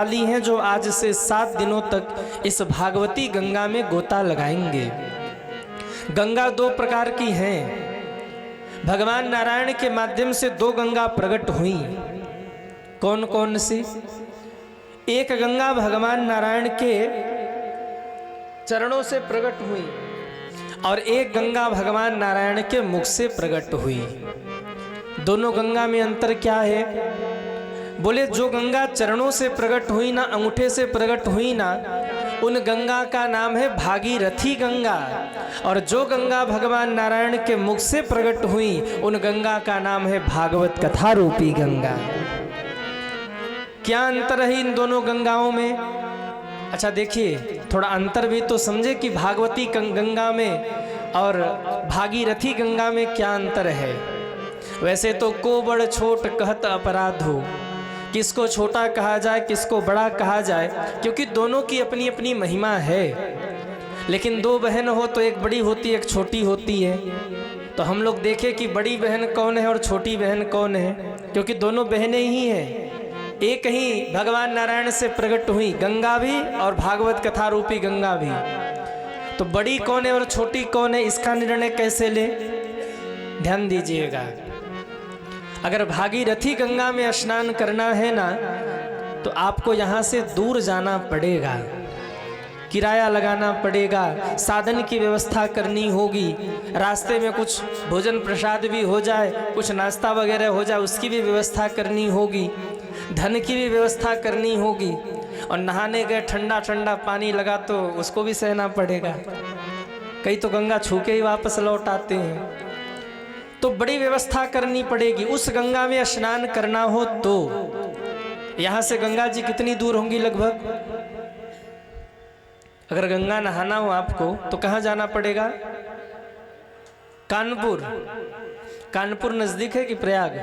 वाली हैं जो आज से 7 दिनों तक इस भागवती गंगा में गोता लगाएंगे। गंगा 2 प्रकार की हैं। भगवान नारायण के माध्यम से 2 गंगा प्रकट हुई। कौन कौन सी? एक गंगा भगवान नारायण के चरणों से प्रकट हुई और एक गंगा भगवान नारायण के मुख से प्रकट हुई। दोनों गंगा में अंतर क्या है? बोले जो गंगा चरणों से प्रकट हुई ना, अंगूठे से प्रकट हुई ना, उन गंगा का नाम है भागीरथी गंगा। और जो गंगा भगवान नारायण के मुख से प्रकट हुई उन गंगा का नाम है भागवत कथा रूपी गंगा। क्या अंतर है इन दोनों गंगाओं में? अच्छा देखिए, थोड़ा अंतर भी तो समझे कि भागवती गंगा में और भागीरथी गंगा में क्या अंतर है। वैसे तो को बड़ छोट कहत अपराध हो, किसको छोटा कहा जाए किसको बड़ा कहा जाए, क्योंकि दोनों की अपनी अपनी महिमा है। लेकिन 2 बहन हो तो एक बड़ी होती है एक छोटी होती है। तो हम लोग देखें कि बड़ी बहन कौन है और छोटी बहन कौन है, क्योंकि दोनों बहनें ही हैं। एक ही भगवान नारायण से प्रकट हुई गंगा भी और भागवत कथा रूपी गंगा भी। तो बड़ी कौन है और छोटी कौन है, इसका निर्णय कैसे ले? ध्यान दीजिएगा। अगर भागीरथी गंगा में स्नान करना है ना, तो आपको यहाँ से दूर जाना पड़ेगा, किराया लगाना पड़ेगा, साधन की व्यवस्था करनी होगी, रास्ते में कुछ भोजन प्रसाद भी हो जाए, कुछ नाश्ता वगैरह हो जाए, उसकी भी व्यवस्था करनी होगी, धन की भी व्यवस्था करनी होगी। और नहाने गए ठंडा ठंडा पानी लगा तो उसको भी सहना पड़ेगा। कई तो गंगा छू के ही वापस लौट आते हैं। तो बड़ी व्यवस्था करनी पड़ेगी। उस गंगा में स्नान करना हो तो यहाँ से गंगा जी कितनी दूर होंगी लगभग? अगर गंगा नहाना हो आपको तो कहाँ जाना पड़ेगा? कानपुर। कानपुर नजदीक है कि प्रयाग?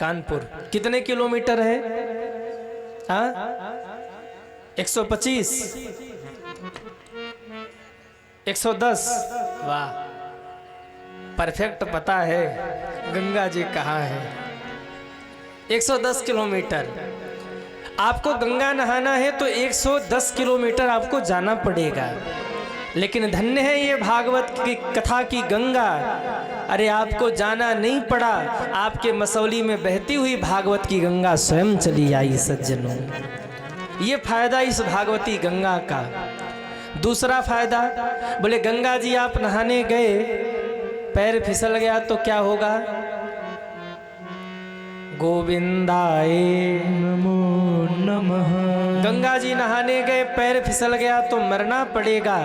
कानपुर कितने किलोमीटर है? 125 110। वाह, परफेक्ट पता है गंगा जी कहाँ है। 110 किलोमीटर। आपको गंगा नहाना है तो 110 किलोमीटर आपको जाना पड़ेगा। लेकिन धन्य है ये भागवत की कथा की गंगा। अरे आपको जाना नहीं पड़ा, आपके मसौली में बहती हुई भागवत की गंगा स्वयं चली आई सज्जनों। ये फायदा इस भागवती गंगा का। दूसरा फायदा, बोले गंगा जी आप नहाने गए, पैर फिसल गया तो क्या होगा? गोविंदाय नमो नमः। गंगा जी नहाने गए, पैर फिसल गया तो मरना पड़ेगा।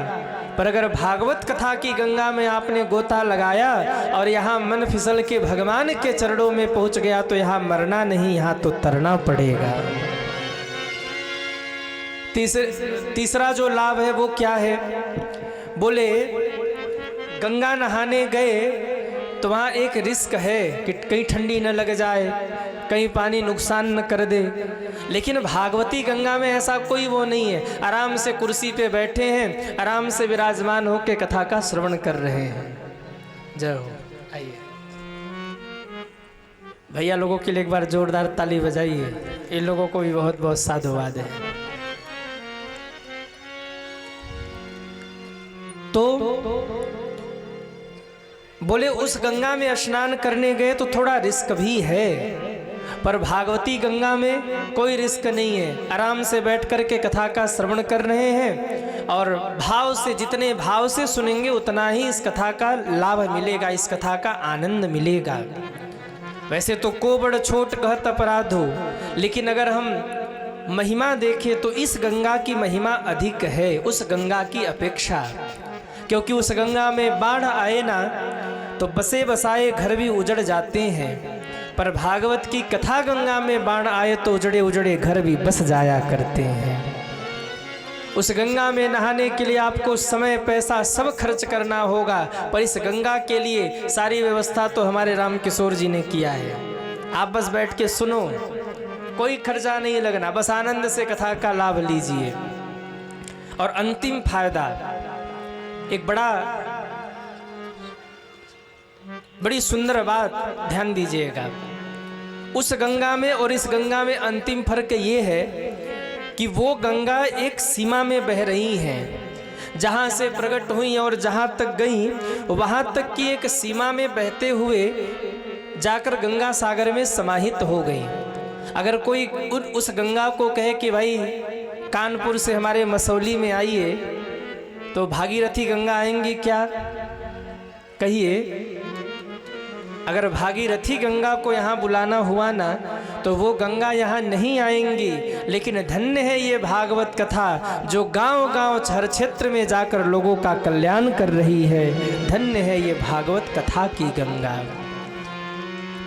पर अगर भागवत कथा की गंगा में आपने गोता लगाया और यहाँ मन फिसल के भगवान के चरणों में पहुंच गया तो यहाँ मरना नहीं, यहाँ तो तरना पड़ेगा। तीसरा जो लाभ है वो क्या है? बोले गंगा नहाने गए तो वहाँ एक रिस्क है कि कहीं ठंडी न लग जाए, कहीं पानी नुकसान न कर दे। लेकिन भागवती गंगा में ऐसा कोई वो नहीं है। आराम से कुर्सी पे बैठे हैं, आराम से विराजमान होकर कथा का श्रवण कर रहे हैं। जय हो। आइए भैया लोगों के लिए एक बार जोरदार ताली बजाइए। इन लोगों को भी बहुत बहुत साधुवाद है। तो बोले उस गंगा में स्नान करने गए तो थोड़ा रिस्क भी है, पर भागवती गंगा में कोई रिस्क नहीं है। आराम से बैठ करके कथा का श्रवण कर रहे हैं और भाव से, जितने भाव से सुनेंगे उतना ही इस कथा का लाभ मिलेगा, इस कथा का आनंद मिलेगा। वैसे तो को बड़ छोट कहत अपराध हो, लेकिन अगर हम महिमा देखें तो इस गंगा की महिमा अधिक है उस गंगा की अपेक्षा। क्योंकि उस गंगा में बाढ़ आए ना तो बसे बसाए घर भी उजड़ जाते हैं, पर भागवत की कथा गंगा में बाढ़ आए तो उजड़े उजड़े घर भी बस जाया करते हैं। उस गंगा में नहाने के लिए आपको समय पैसा सब खर्च करना होगा, पर इस गंगा के लिए सारी व्यवस्था तो हमारे राम किशोर जी ने किया है। आप बस बैठ के सुनो, कोई खर्चा नहीं लगना, बस आनंद से कथा का लाभ लीजिए। और अंतिम फायदा, एक बड़ी सुंदर बात ध्यान दीजिएगा। उस गंगा में और इस गंगा में अंतिम फर्क ये है कि वो गंगा एक सीमा में बह रही हैं, जहाँ से प्रकट हुई और जहाँ तक गई वहाँ तक की एक सीमा में बहते हुए जाकर गंगा सागर में समाहित हो गई। अगर कोई उस गंगा को कहे कि भाई कानपुर से हमारे मसौली में आइए, तो भागीरथी गंगा आएंगी क्या? कहिए। अगर भागीरथी गंगा को यहाँ बुलाना हुआ ना, तो वो गंगा यहाँ नहीं आएंगी। लेकिन धन्य है ये भागवत कथा जो गांव-गांव हर क्षेत्र में जाकर लोगों का कल्याण कर रही है। धन्य है ये भागवत कथा की गंगा,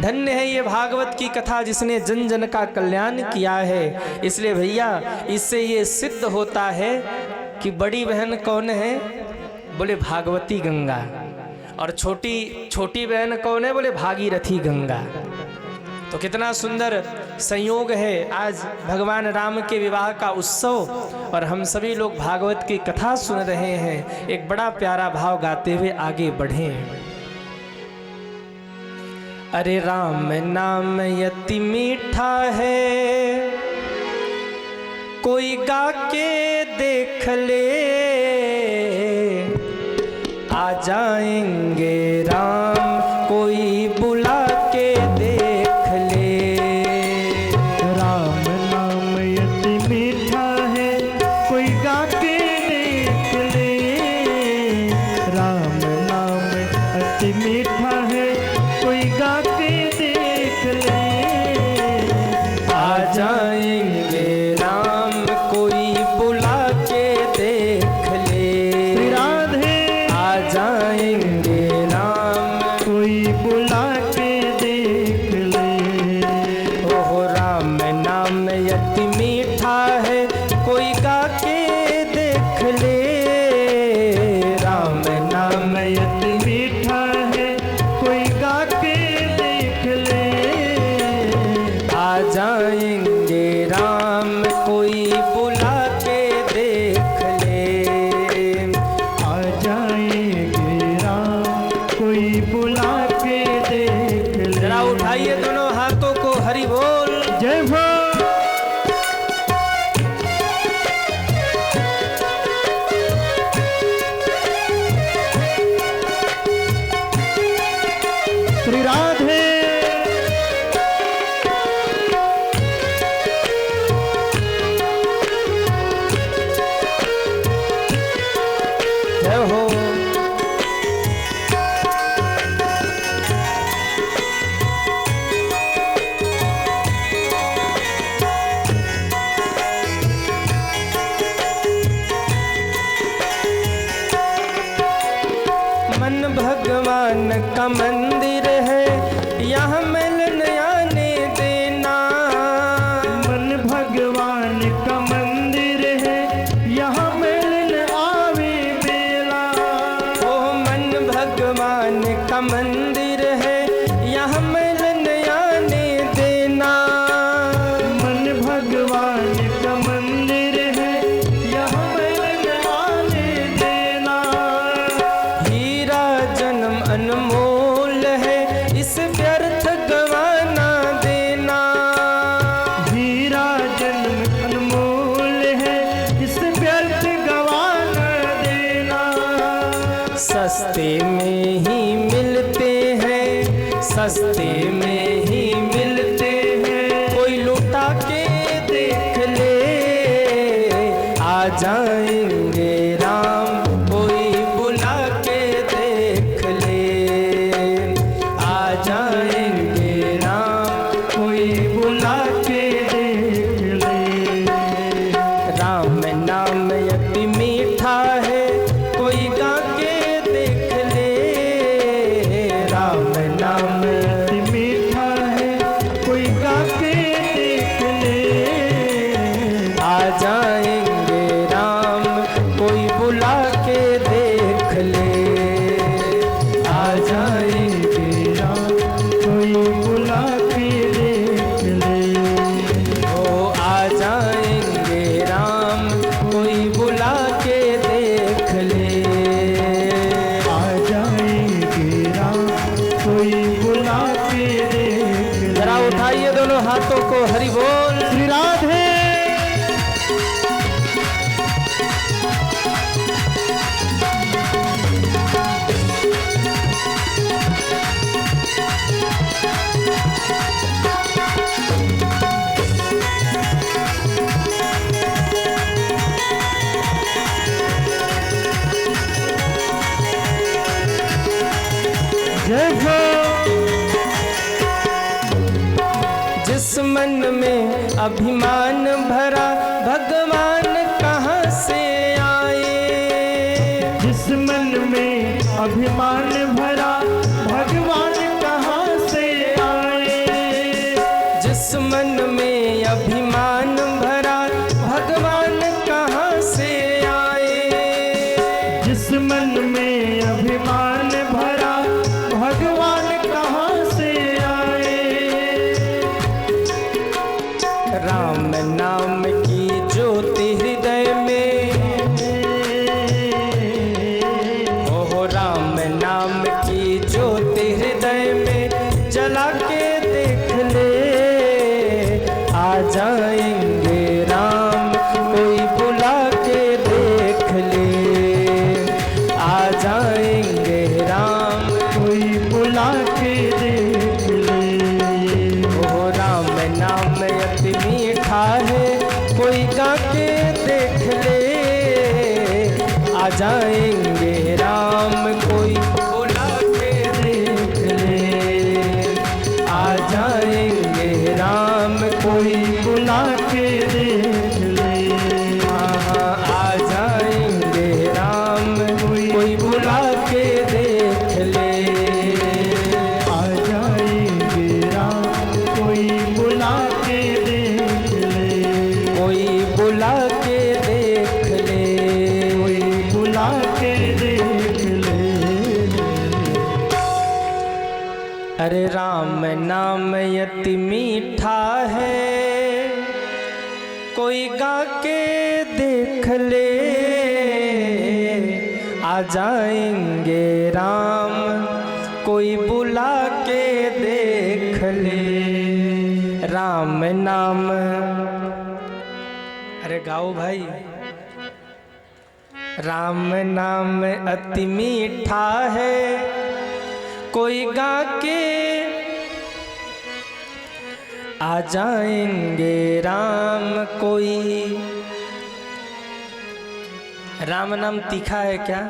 धन्य है ये भागवत की कथा जिसने जन जन का कल्याण किया है। इसलिए भैया इससे ये सिद्ध होता है कि बड़ी बहन कौन है? बोले भागवती गंगा। और छोटी बहन कौन है? बोले भागीरथी गंगा। तो कितना सुंदर संयोग है, आज भगवान राम के विवाह का उत्सव और हम सभी लोग भागवत की कथा सुन रहे हैं। एक बड़ा प्यारा भाव गाते हुए आगे बढ़े। अरे राम नाम अति मीठा है, कोई गा के देख ले, आ जाएंगे राम कोई बुला के देख ले। राम नाम अति मीठा है, कोई गा के देख ले। राम नाम अति मीठा है, कोई गा के देख ले। आ जाएंगे राम कोई बुला के देख ले। राधे आ जाएंगे राम कोई बुला के देख ले। ओहो राम नाम अति मीठा है, कोई गा के देख ले। राम नाम अति मीठा है, कोई गा के देख ले। आ जाएंगे राम कोई बुला के देख ले। आ जाएंगे राम कोई बुला के देख ले। जरा उठाइए दोनों हाथों को, हरि बोल। जय हो। श्री राधे जय हो। मन भगवान का मंदिर है, यहाँ मिलन आने देना। मन भगवान का मंदिर है, यहाँ मिलन आवे बेला। ओ मन भगवान का मंदिर है, यहाँ मिलन आने देना। मन भगवान का मंदिर है, यहाँ मिलन आने देना। हीरा जन्म अनमोल है, इस व्यर्थ गवाना देना। हीरा जन्म अनमोल है, इस व्यर्थ गवाना देना। सस्ते में ही मिलते हैं, सस्ते में ही मिलते हैं। कोई लुटा के देख ले। आ जाएंगे राम कोई बुला के देख ले। आ जाएंगे राम कोई बुला के देख ले। राम नाम अति मीठा है, कोई गा के देख ले। राम नाम अति मीठा है, कोई गा के देख ले। आ जाएंगे राम कोई बुला के देख ले। आ जाएंगे राम कोई बुला के देख ले। ओ आ जाएंगे राम कोई बुला के देख ले। आ जाएंगे राम कोई बुला के देख ले। जरा उठाइए दोनों हाथों को, हरि बोल। श्री राधे अभिमान भरा भगवान कहाँ से आए। जिस मन में अभिमान भरा भगवान कहाँ से आए। जिस मन में अभिमान भरा भगवान कहाँ से आए। जिस मन में अभिमान भरा भगवान कहाँ से आए। राम नाम की ज्योति हृदय में, ओह राम नाम की ज्योति हृदय में जला के देख ले। आ जाएंगे राम कोई बुला के देख ले। आ जाएंगे राम कोई बुला के देख ले। ओ राम नाम अति मीठा है कोई गा के देख ले। आ जाएंगे राम कोई बुला के देख ले। आ जाएंगे राम कोई बुला के देख ले। हाँ, आ जाएंगे राम कोई बुला के देख ले। आ जाएंगे राम कोई बुला के देख ले। कोई बुला के देख ले। कोई बुला के देख ले। अरे राम नाम अति मीठा है कोई गा के देख ले। आ जाएंगे राम कोई बुला के देख ले। राम नाम, अरे गाओ भाई। राम नाम अति मीठा है कोई गा के। आ जाएंगे राम कोई। राम नाम तीखा है क्या?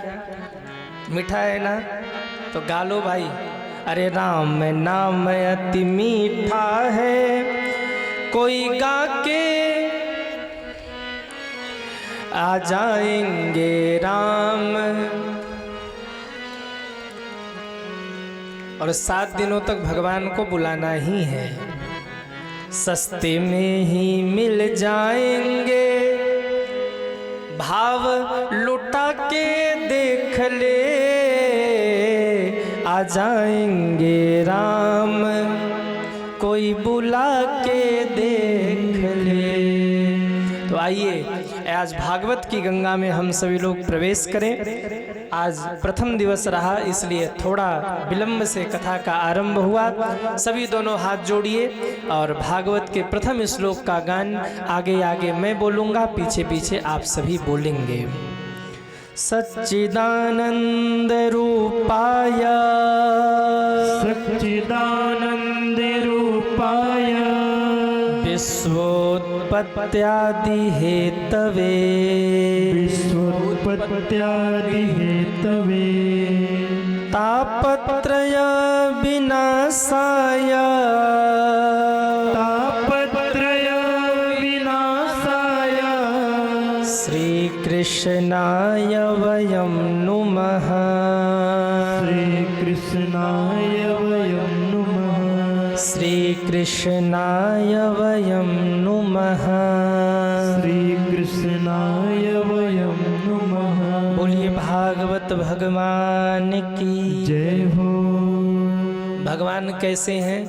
मीठा है ना? तो गा लो भाई। अरे राम नाम अति मीठा है कोई गा के। आ जाएंगे राम। और 7 दिनों तक भगवान को बुलाना ही है। सस्ते में ही मिल जाएंगे भाव लुटा के देख ले। आ जाएंगे राम कोई बुला के देख ले। तो आइए आज भागवत की गंगा में हम सभी लोग प्रवेश करें। आज प्रथम दिवस रहा इसलिए थोड़ा विलंब से कथा का आरंभ हुआ। सभी दोनों हाथ जोड़िए और भागवत के प्रथम श्लोक का गान आगे आगे मैं बोलूँगा, पीछे पीछे आप सभी बोलेंगे। सच्चिदानंद रूपाय सच्चिदानंद रूपाय विश्वोत्पत्त्यादि हेतवे विश्वोत्पत्त्यादि हेतवे तापत्रय विनाशाय तापत्रय विनाशाय श्रीकृष्णाय वयं नुमः श्रीकृष्णाय वयं नुमः श्रीकृष्णाय वयं नुमः श्रीकृष्णाय वयं नुमः। बोलिए भागवत भगवान की जय हो। भगवान कैसे हैं?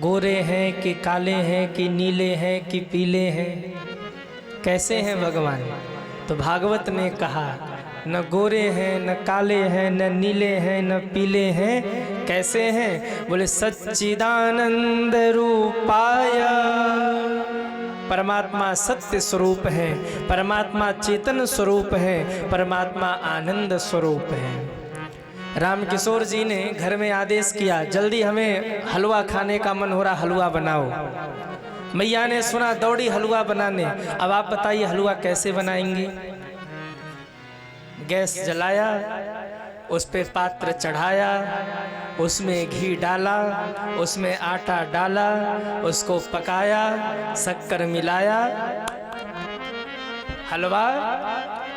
गोरे हैं कि काले हैं कि नीले हैं कि पीले हैं? कैसे हैं भगवान? तो भागवत ने कहा न गोरे हैं न काले हैं न नीले हैं न पीले हैं। कैसे हैं? बोले सच्चिदानंद रूपाय। परमात्मा सत्य स्वरूप है, परमात्मा चेतन स्वरूप है, परमात्मा आनंद स्वरूप है। राम किशोर जी ने घर में आदेश किया, जल्दी हमें हलवा खाने का मन हो रहा, हलवा बनाओ। मैया ने सुना, दौड़ी हलवा बनाने। अब आप बताइए हलवा कैसे बनाएंगे? गैस जलाया, उस पे पात्र चढ़ाया, उसमें घी डाला, उसमें आटा डाला, उसको पकाया, शक्कर मिलाया, हलवा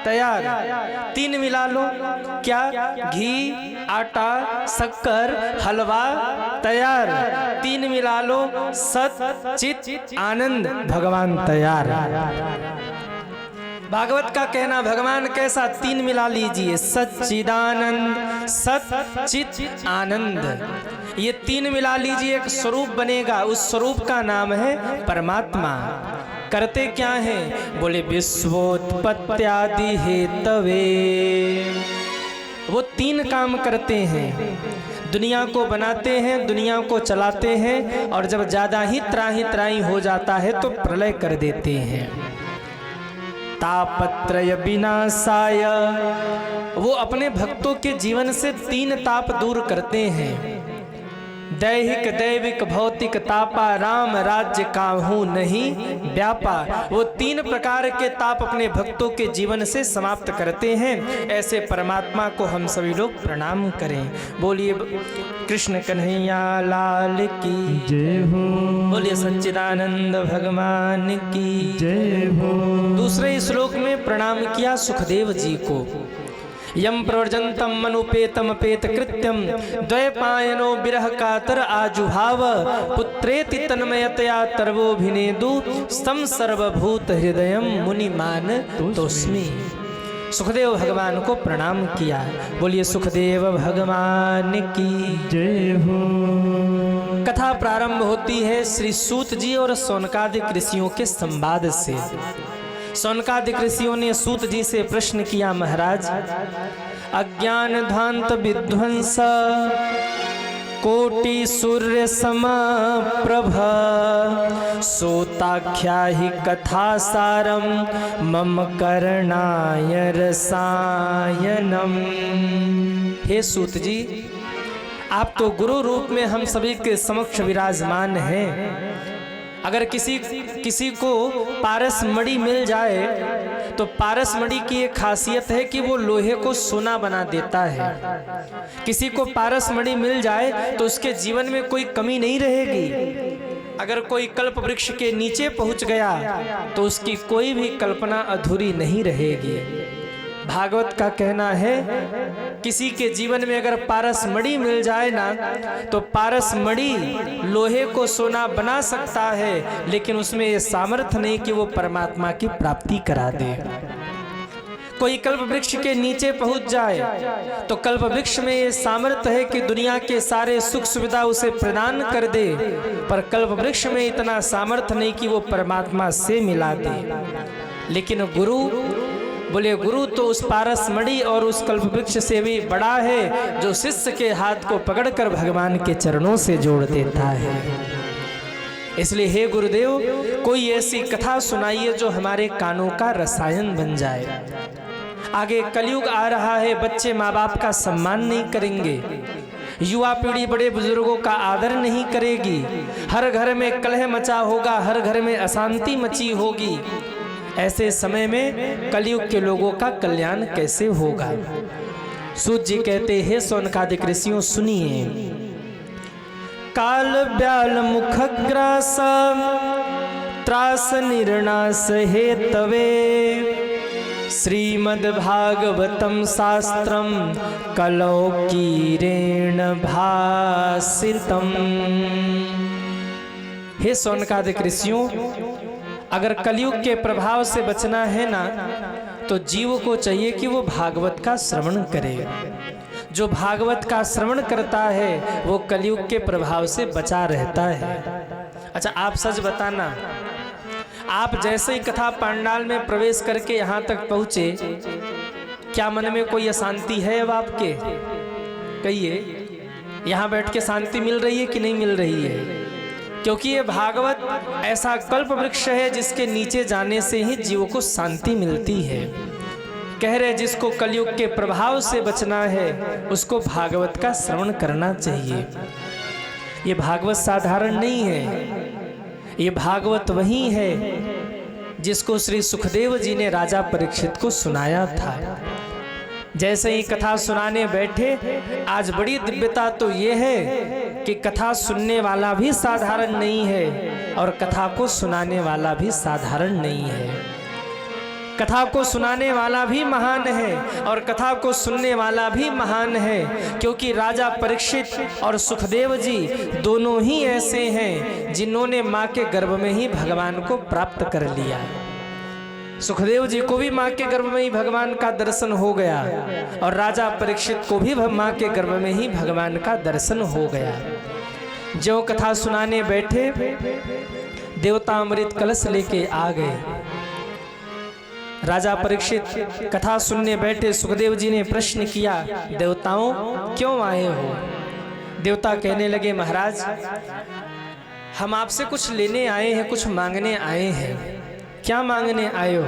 तैयार। 3 मिला लो, क्या? घी, आटा, शक्कर, हलवा तैयार। 3 मिला लो, सत चित आनंद, भगवान तैयार। भागवत का कहना, भगवान कैसा? 3 मिला लीजिए, सच्चिदानंद, सत चित आनंद। ये 3 मिला लीजिए, एक स्वरूप बनेगा। उस स्वरूप का नाम है परमात्मा। करते क्या हैं? बोले विश्वोत्पत्त्यादि हेतवे। वो 3 काम करते हैं, दुनिया को बनाते हैं, दुनिया को चलाते हैं, और जब ज्यादा ही त्राही त्राही हो जाता है तो प्रलय कर देते हैं। तापत्रय विनाशाय, वो अपने भक्तों के जीवन से 3 ताप दूर करते हैं। दैहिक दैविक भौतिक तापा, राम राज्य काहू नहीं व्यापा। वो 3 प्रकार के ताप अपने भक्तों के जीवन से समाप्त करते हैं। ऐसे परमात्मा को हम सभी लोग प्रणाम करें। बोलिए कृष्ण कन्हैया लाल की जय हो। बोलिए सच्चिदानंद भगवान की जय हो। दूसरे श्लोक में प्रणाम किया सुखदेव जी को। यम प्रवर्जंतम मनुपेतम पेत कृत्यम द्वैपायनो विरह कातर आजुभाव पुत्रेति तन्मयतया तरवोभिनेदु स्तम सर्वभूत हृदयम मुनिमान तोस्मि। सुखदेव भगवान को प्रणाम किया। बोलिए सुखदेव भगवान की जय हो। कथा प्रारंभ होती है श्री सूत जी और सौनकादिक ऋषियों के संवाद से। सौनकादिक ऋषियों ने सूत जी से प्रश्न किया, महाराज अज्ञान ध्वांत विध्वंस कोटि सूर्य समप्रभ सोताख्या ही कथा सारम मम करणाय रसायनम। हे सूत जी, आप तो गुरु रूप में हम सभी के समक्ष विराजमान हैं। अगर किसी को पारस मणि मिल जाए तो पारस मणि की एक खासियत है कि वो लोहे को सोना बना देता है। किसी को पारस मणि मिल जाए तो उसके जीवन में कोई कमी नहीं रहेगी। अगर कोई कल्प वृक्ष के नीचे पहुंच गया तो उसकी कोई भी कल्पना अधूरी नहीं रहेगी। भागवत का कहना है किसी के जीवन में अगर पारस मणि मिल जाए ना तो पारस मणि लोहे को सोना बना सकता है, लेकिन उसमें ये सामर्थ्य नहीं कि वो परमात्मा की प्राप्ति करा दे। कोई कल्प वृक्ष के नीचे पहुंच जाए तो कल्प वृक्ष में ये सामर्थ्य है कि दुनिया के सारे सुख सुविधा उसे प्रदान कर दे, पर कल्प वृक्ष में इतना सामर्थ्य नहीं कि वो परमात्मा से मिला दे। लेकिन गुरु, बोले गुरु तो उस पारस मणि और उस कल्प वृक्ष से भी बड़ा है, जो शिष्य के हाथ को पकड़कर भगवान के चरणों से जोड़ देता है। इसलिए हे गुरुदेव, कोई ऐसी कथा सुनाइए जो हमारे कानों का रसायन बन जाए। आगे कलयुग आ रहा है, बच्चे माँ बाप का सम्मान नहीं करेंगे, युवा पीढ़ी बड़े बुजुर्गों का आदर नहीं करेगी, हर घर में कलह मचा होगा, हर घर में अशांति मची होगी। ऐसे समय में कलयुग के लोगों का कल्याण कैसे होगा? सूत जी कहते हैं सौनकादिक ऋषियों सुनिए। काल ब्याल मुखग्रास त्रास निर्णास हेतवे श्रीमद्भागवतम शास्त्रम कलौकीरेण भासितम। हे सौनकादिक ऋषियों, अगर कलयुग के प्रभाव से बचना है ना तो जीव को चाहिए कि वो भागवत का श्रवण करे। जो भागवत का श्रवण करता है वो कलयुग के प्रभाव से बचा रहता है। अच्छा, आप सच बताना, आप जैसे ही कथा पंडाल में प्रवेश करके यहाँ तक पहुँचे, क्या मन में कोई अशांति है अब आपके? कहिए, यहाँ बैठ के शांति मिल रही है कि नहीं मिल रही है? क्योंकि ये भागवत ऐसा कल्प वृक्ष है जिसके नीचे जाने से ही जीव को शांति मिलती है। कह रहे जिसको कलयुग के प्रभाव से बचना है उसको भागवत का श्रवण करना चाहिए। ये भागवत साधारण नहीं है, ये भागवत वही है जिसको श्री सुखदेव जी ने राजा परीक्षित को सुनाया था। जैसे ही कथा सुनाने बैठे, आज बड़ी दिव्यता तो ये है कि कथा सुनने वाला भी साधारण नहीं है और कथा को सुनाने वाला भी साधारण नहीं है। कथा को सुनाने वाला भी महान है और कथा को सुनने वाला भी महान है, क्योंकि राजा परीक्षित और सुखदेव जी दोनों ही ऐसे हैं जिन्होंने माँ के गर्भ में ही भगवान को प्राप्त कर लिया। सुखदेव जी को भी माँ के गर्भ में ही भगवान का दर्शन हो गया और राजा परीक्षित को भी माँ के गर्भ में ही भगवान का दर्शन हो गया। जो कथा सुनाने बैठे, देवता अमृत कलश लेके आ गए। राजा परीक्षित कथा सुनने बैठे, सुखदेव जी ने प्रश्न किया, देवताओं क्यों आए हो? देवता कहने लगे, महाराज हम आपसे कुछ लेने आए हैं, कुछ मांगने आए हैं। क्या मांगने आए हो?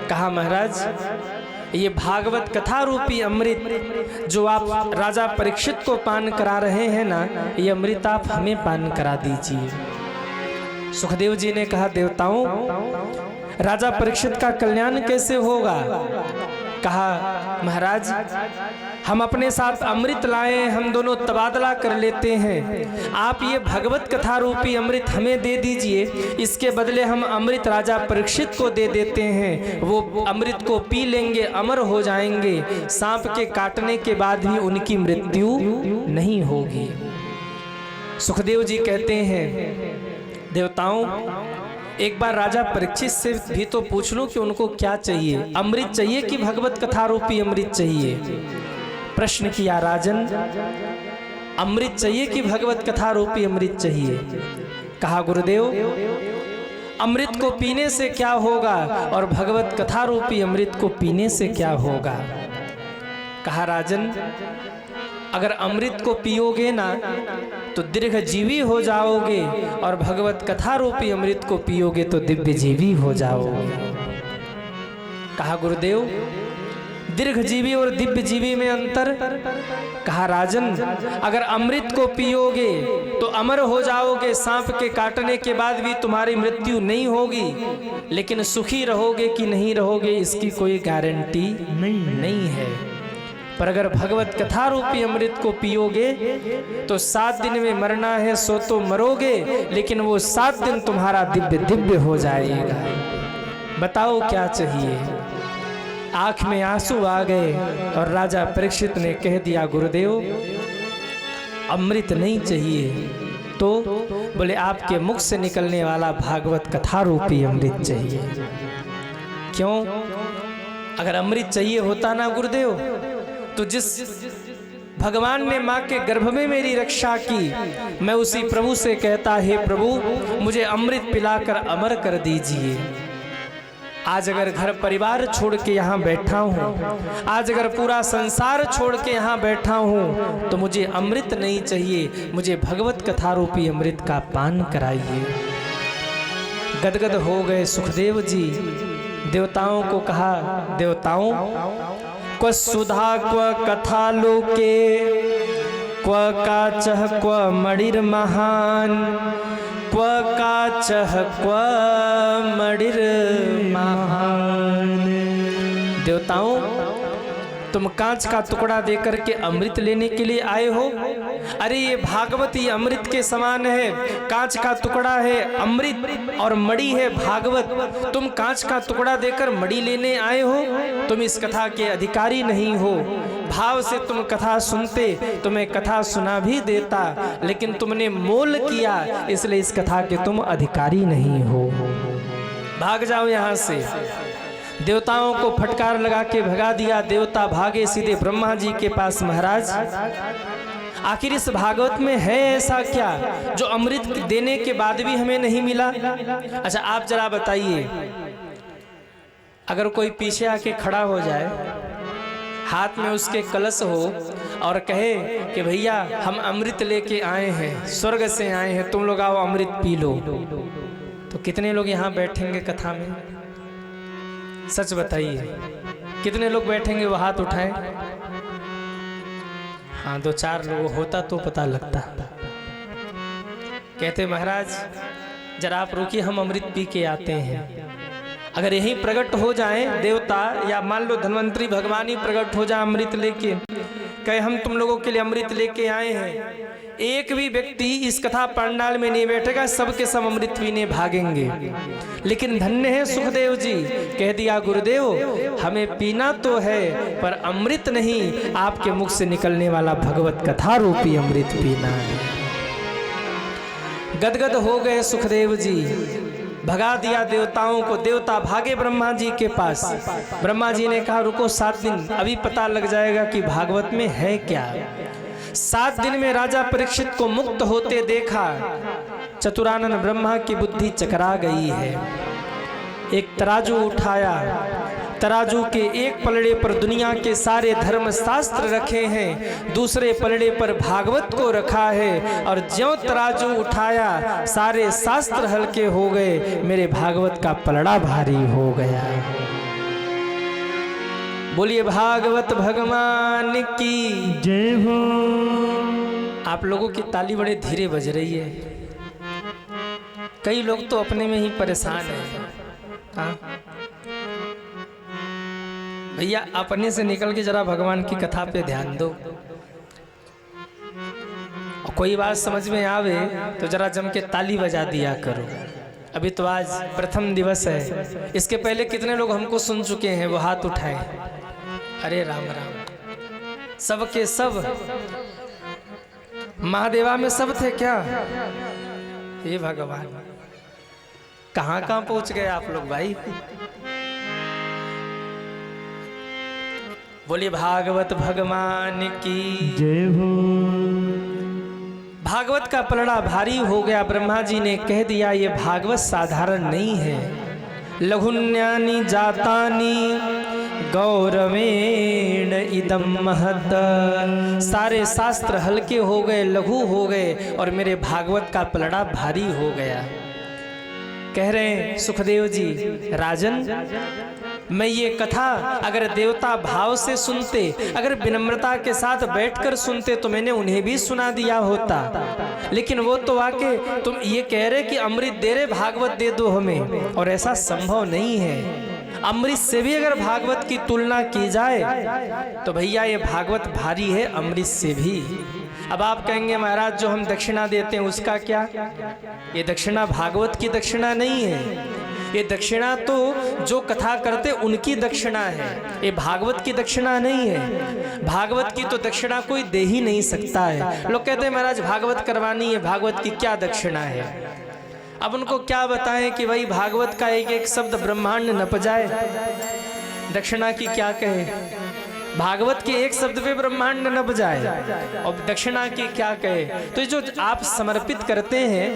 कहा, महाराज ये भागवत कथा रूपी अमृत जो आप राजा परीक्षित को पान करा रहे हैं ना, ये अमृत आप हमें पान करा दीजिए। सुखदेव जी ने कहा, देवताओं राजा परीक्षित का कल्याण कैसे होगा? कहा, महाराज हम अपने साथ अमृत लाए, हम दोनों तबादला कर लेते हैं। आप ये भगवत कथा रूपी अमृत हमें दे दीजिए, इसके बदले हम अमृत राजा परीक्षित को दे देते हैं। वो अमृत को पी लेंगे, अमर हो जाएंगे, सांप के काटने के बाद भी उनकी मृत्यु नहीं होगी। सुखदेव जी कहते हैं, देवताओं एक बार राजा परीक्षित से भी तो पूछ लो कि उनको क्या चाहिए, अमृत चाहिए कि भगवत कथा रूपी अमृत चाहिए? प्रश्न किया, राजन अमृत चाहिए कि भगवत कथा रूपी अमृत चाहिए? कहा, गुरुदेव अमृत को पीने से क्या होगा और भगवत कथा रूपी अमृत को पीने से क्या होगा? कहा, राजन अगर अमृत को पियोगे ना तो दीर्घ जीवी हो जाओगे और भगवत कथा रूपी अमृत को पियोगे तो दिव्य जीवी हो जाओगे। कहा, गुरुदेव दीर्घ जीवी और दिव्य जीवी में अंतर? कहा, राजन अगर अमृत को पियोगे तो अमर हो जाओगे, सांप के काटने के बाद भी तुम्हारी मृत्यु नहीं होगी, लेकिन सुखी रहोगे कि नहीं रहोगे इसकी कोई गारंटी नहीं है। पर अगर भगवत कथा रूपी अमृत को पियोगे तो 7 दिन में मरना है सो तो मरोगे, लेकिन वो 7 दिन तुम्हारा दिव्य दिव्य हो जाएगा। बताओ क्या चाहिए? आंख में आंसू आ गए और राजा परीक्षित ने कह दिया, गुरुदेव अमृत नहीं चाहिए। तो बोले, आपके मुख से निकलने वाला भागवत कथा रूपी अमृत चाहिए। क्यों? अगर अमृत चाहिए होता ना गुरुदेव तो जिस भगवान ने माँ के गर्भ में मेरी रक्षा की, मैं उसी प्रभु से कहता, हे प्रभु मुझे अमृत पिलाकर अमर कर दीजिए। आज अगर घर परिवार छोड़ के यहाँ बैठा हूँ, आज अगर पूरा संसार छोड़ के यहाँ बैठा हूँ, तो मुझे अमृत नहीं चाहिए, मुझे भगवत कथा रूपी अमृत का पान कराइए। गदगद हो गए सुखदेव जी। देवताओं को कहा, देवताओं क्व सुधा क्व कथा लोके क्व काचः क्व मणिर महान क्व काचः क्व मणिर महान। देवताओं तुम कांच का टुकड़ा देकर के अमृत लेने के लिए आए हो? अरे ये भागवती अमृत के समान है। कांच का टुकड़ा है अमृत और मणि है भागवत। तुम कांच का टुकड़ा देकर मणि लेने आए हो? तुम इस कथा के अधिकारी नहीं हो। भाव से तुम कथा सुनते, तुम्हें कथा सुना भी देता, लेकिन तुमने मोल किया, इसलिए इस कथा के तुम अधिकारी नहीं हो। भाग जाओ यहाँ से। देवताओं को फटकार लगा के भगा दिया। देवता भागे सीधे ब्रह्मा जी के पास। महाराज आखिर इस भागवत में है ऐसा क्या जो अमृत देने के बाद भी हमें नहीं मिला? अच्छा आप जरा बताइए, अगर कोई पीछे आके खड़ा हो जाए, हाथ में उसके कलश हो और कहे कि भैया हम अमृत लेके आए हैं, स्वर्ग से आए हैं, तुम लोग आओ अमृत पी लो, तो कितने लोग यहाँ बैठेंगे कथा में? सच बताइए, कितने लोग बैठेंगे? वो हाथ उठाएं। हाँ 2-4 लोग होता तो पता लगता। कहते महाराज जरा आप रुकिए, हम अमृत पी के आते हैं। अगर यही प्रकट हो जाए देवता, या मान लो धन्वंतरी भगवान ही प्रकट हो जाए अमृत लेके, कहे हम तुम लोगों के लिए अमृत लेके आए हैं, एक भी व्यक्ति इस कथा पंडाल में नहीं बैठेगा, सबके सब अमृत पीने भागेंगे। लेकिन धन्य है सुखदेव जी, कह दिया गुरुदेव हमें पीना तो है पर अमृत नहीं, आपके मुख से निकलने वाला भगवत कथा रूपी अमृत पीना है। गदगद हो गए सुखदेव जी, भगा दिया देवताओं को। देवता भागे ब्रह्मा जी के पास। ब्रह्मा जी ने कहा रुको 7 दिन, अभी पता लग जाएगा कि भागवत में है क्या। 7 दिन में राजा परीक्षित को मुक्त होते देखा। चतुरानन ब्रह्मा की बुद्धि चकरा गई है। एक तराजू उठाया, तराजू के एक पलड़े पर दुनिया के सारे धर्म शास्त्र रखे हैं, दूसरे पलड़े पर भागवत को रखा है, और ज्यों तराजू उठाया सारे शास्त्र हल्के हो गए, मेरे भागवत का पलड़ा भारी हो गया। बोलिए भागवत भगवान की जय हो। आप लोगों की ताली बड़े धीरे बज रही है, कई लोग तो अपने में ही परेशान हैं। हाँ? भैया अपने से निकल के जरा भगवान की कथा पे ध्यान दो, और कोई बात समझ में आवे तो जरा जम के ताली बजा दिया करो। अभी तो आज प्रथम दिवस है, इसके पहले कितने लोग हमको सुन चुके हैं, वो हाथ उठाए। अरे राम राम, सबके सब महादेवा में सब थे क्या? हे भगवान, कहाँ कहाँ पहुंच गए आप लोग भाई। बोलिए भागवत भगवान की जय हो। भागवत का पलड़ा भारी हो गया। ब्रह्मा जी ने कह दिया ये भागवत साधारण नहीं है। लघुन्यानि जातानि गौरवेण इदम महत। सारे शास्त्र हल्के हो गए, लघु हो गए, और मेरे भागवत का पलड़ा भारी हो गया। कह रहे हैं सुखदेव जी, राजन मैं ये कथा अगर देवता भाव से सुनते, अगर विनम्रता के साथ बैठकर सुनते तो मैंने उन्हें भी सुना दिया होता, लेकिन वो तो आके तुम ये कह रहे कि अमृत दे रहे, भागवत दे दो हमें, और ऐसा संभव नहीं है। अमृत से भी अगर भागवत की तुलना की जाए तो भैया ये भागवत भारी है अमृत से भी। अब आप कहेंगे महाराज जो हम दक्षिणा देते हैं उसका क्या? ये दक्षिणा भागवत की दक्षिणा नहीं है, ये दक्षिणा तो जो कथा करते उनकी दक्षिणा है, ये भागवत की दक्षिणा नहीं है। भागवत की तो दक्षिणा कोई दे ही नहीं सकता है। लोग कहते हैं महाराज भागवत करवानी है, भागवत की क्या दक्षिणा है? अब उनको क्या बताएं कि भाई भागवत का एक एक शब्द ब्रह्मांड नप जाए, दक्षिणा की क्या कहे? भागवत के एक शब्द पे ब्रह्मांड नप जाए और दक्षिणा की क्या कहे? तो जो आप समर्पित करते हैं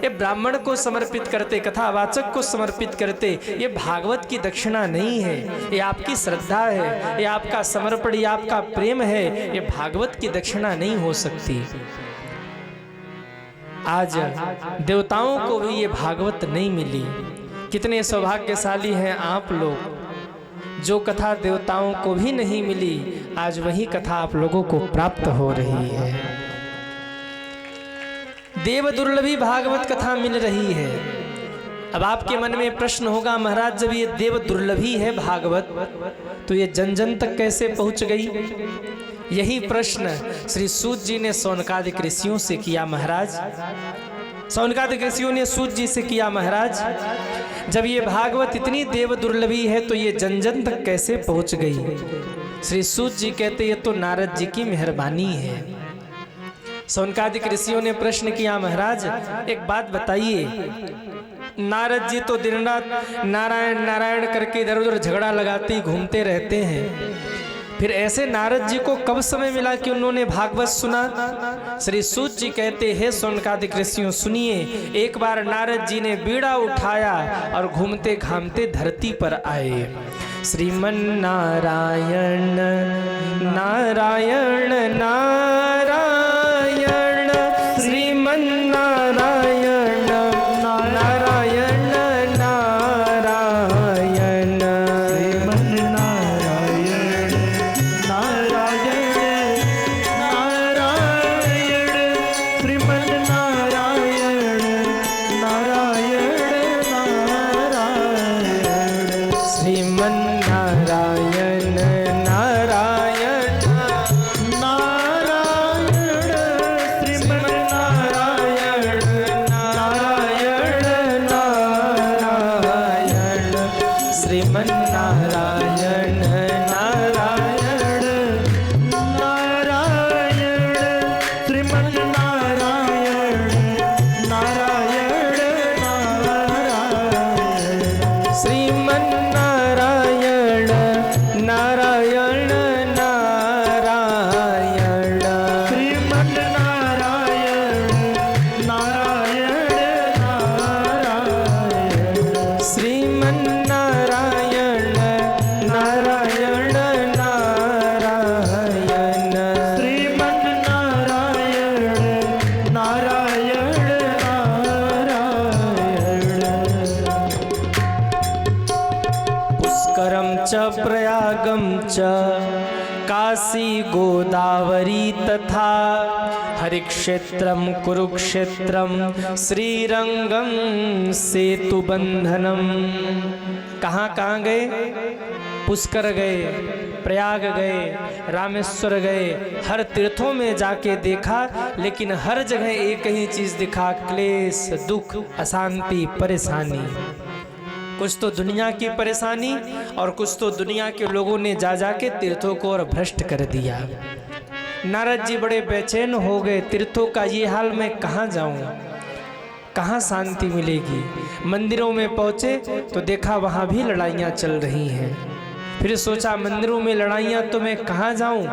ये ब्राह्मण को समर्पित करते, कथावाचक को समर्पित करते, ये भागवत की दक्षिणा नहीं है, ये आपकी श्रद्धा है, ये आपका समर्पण, ये आपका प्रेम है, ये भागवत की दक्षिणा नहीं हो सकती। आज देवताओं को भी ये भागवत नहीं मिली। कितने सौभाग्यशाली हैं आप लोग, जो कथा देवताओं को भी नहीं मिली, आज वही कथा आप लोगों को प्राप्त हो रही है। देव दुर्लभी भागवत कथा मिल रही है। अब आपके मन में प्रश्न होगा महाराज जब ये देव दुर्लभी है भागवत, तो ये जन जन तक कैसे पहुंच गई? यही प्रश्न श्री सूत जी ने सौनकादिक ऋषियों से किया। महाराज सौनकादिक ऋषियों ने सूत जी से किया, महाराज जब ये भागवत इतनी देव दुर्लभी है तो ये जन जन तक कैसे पहुंच गई? श्री सूत जी कहते ये तो नारद जी की मेहरबानी है। सौनकादिक ऋषियों ने प्रश्न किया, महाराज एक बात बताइए, नारद जी तो दिन रात नारायण नारायण करके इधर उधर झगड़ा लगाते घूमते रहते हैं, फिर ऐसे नारद जी को कब समय मिला कि उन्होंने भागवत सुना? श्री सूत जी कहते हैं सौनकादिक ऋषियों सुनिए, एक बार नारद जी ने बीड़ा उठाया और घूमते घामते धरती पर आए। श्रीमन नारायण नारायण नारायण, श्रीमन नारायण नारायण नारायण, श्रीमन नारायण नारायण नारायण, श्रीमन नारायण नारायण नारायण। श्रीमन्नारायण नारायण नारायण श्रीमन्नारायण नारायण नारायण श्रीमन्नारायण नारायण नारायण श्रीमन्नारायण नारायण नारायण श्रीमन्नारायण नारायण नारायण श्रीमन्नारायण नारायण नारायण पुष्करं च प्रयागं च काशी गोदावरी तथा हरिक्षेत्रं कुरुक्षेत्रं श्रीरंगं सेतुबंधनम। कहाँ कहाँ गए? पुष्कर गए, प्रयाग गए, रामेश्वर गए, हर तीर्थों में जाके देखा, लेकिन हर जगह एक ही चीज दिखा, क्लेश, दुख, अशांति, परेशानी। कुछ तो दुनिया की परेशानी और कुछ तो दुनिया के लोगों ने जा जाके तीर्थों को और भ्रष्ट कर दिया। नारद जी बड़े बेचैन हो गए, तीर्थों का ये हाल मैं कहाँ जाऊं, कहाँ शांति मिलेगी। मंदिरों में पहुंचे तो देखा वहां भी लड़ाइयाँ चल रही हैं। फिर सोचा मंदिरों में लड़ाइयाँ तो मैं कहाँ जाऊं।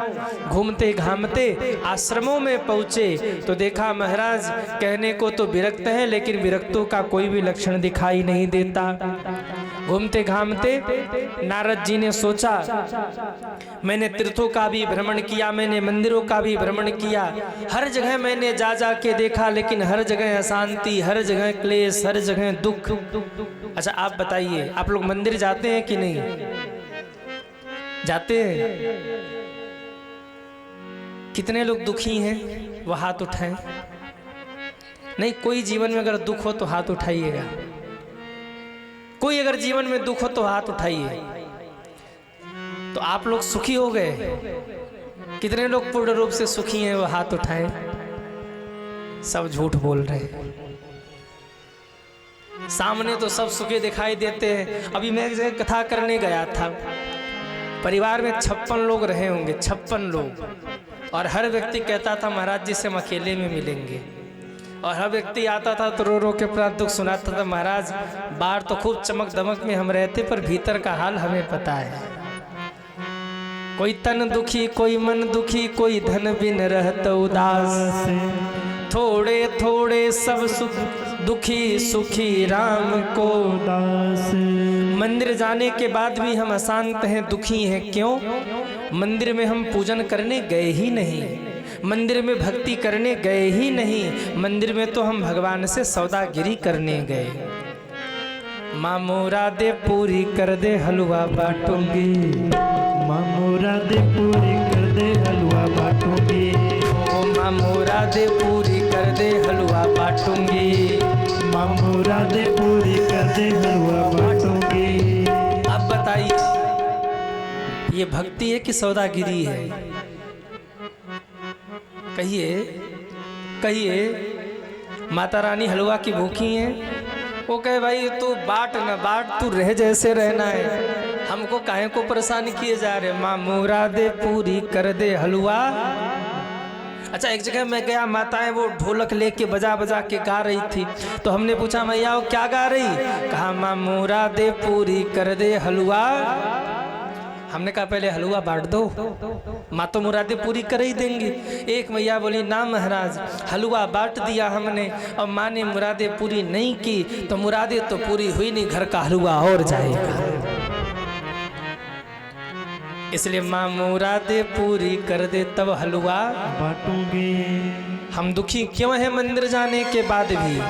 घूमते घामते आश्रमों में पहुँचे तो देखा महाराज कहने को तो विरक्त है, लेकिन विरक्तों का कोई भी लक्षण दिखाई नहीं देता। घूमते घामते नारद जी ने सोचा मैंने तीर्थों का भी भ्रमण किया, मैंने मंदिरों का भी भ्रमण किया, हर जगह मैंने जा जा के देखा, लेकिन हर जगह अशांति, हर जगह क्लेश, हर जगह दुख। अच्छा आप बताइए, आप लोग मंदिर जाते हैं कि नहीं जाते हैं? कितने लोग दुखी हैं वो हाथ उठाएं। नहीं, कोई जीवन में अगर दुख हो तो हाथ उठाइएगा। कोई अगर जीवन में दुख हो तो हाथ उठाइए। तो आप लोग सुखी हो गए? कितने लोग पूर्ण रूप से सुखी हैं वो हाथ उठाएं। सब झूठ बोल रहे हैं। सामने तो सब सुखी दिखाई देते हैं। अभी मैं एक जगह कथा करने गया था, परिवार में 56 लोग रहे होंगे, 56 लोग, और हर व्यक्ति कहता था महाराज जी से हम अकेले में मिलेंगे, और हर व्यक्ति आता था तो रो रो के अपना दुख सुनाता था, महाराज बाहर तो खूब चमक दमक में हम रहते पर भीतर का हाल हमें पता है। कोई तन दुखी, कोई मन दुखी, कोई धन बिन रहत उदास, थोड़े थोड़े सब सुख दुखी सुखी राम को दास। मंदिर जाने के बाद भी हम अशांत हैं, दुखी हैं। क्यों? मंदिर में हम पूजन करने गए ही नहीं, मंदिर में भक्ति करने गए ही नहीं, मंदिर में तो हम भगवान से सौदागिरी करने गए। माँ मुरादे पूरी कर दे हलवा बांटूंगी, माँ मुरादे पूरी कर दे हलवा बांटूंगी, ओ माँ मुरादे पूरी कर दे हलवा बांटूंगी, माँ मुरादे पूरी कर दे हलवा बांटूंगी। अब बताइए ये भक्ति है कि सौदागिरी है? कहिए कहिए। माता रानी हलवा की भूखी है, वो कहे भाई तू बाट न बाट, तू रह जैसे रहना है, हमको काहे को परेशान किए जा रहे। माँ मुरादे पूरी कर दे हलवा। अच्छा एक जगह मैं गया, माताएं वो ढोलक लेके बजा बजा के गा रही थी, तो हमने पूछा मैया वो क्या गा रही? कहा माँ मुरादे पूरी कर दे हलवा। हमने कहा पहले हलवा बांट दो, माँ तो मुरादे पूरी कर ही देंगी। एक मैया बोली ना महाराज, हलवा बांट दिया हमने और माँ ने मुरादे पूरी नहीं की तो मुरादे तो पूरी हुई नहीं, घर का हलवा और जाएगा। इसलिए माँ मुरादे पूरी कर दे तब हलवा बांटूंगी। हम दुखी क्यों हैं मंदिर जाने के बाद भी?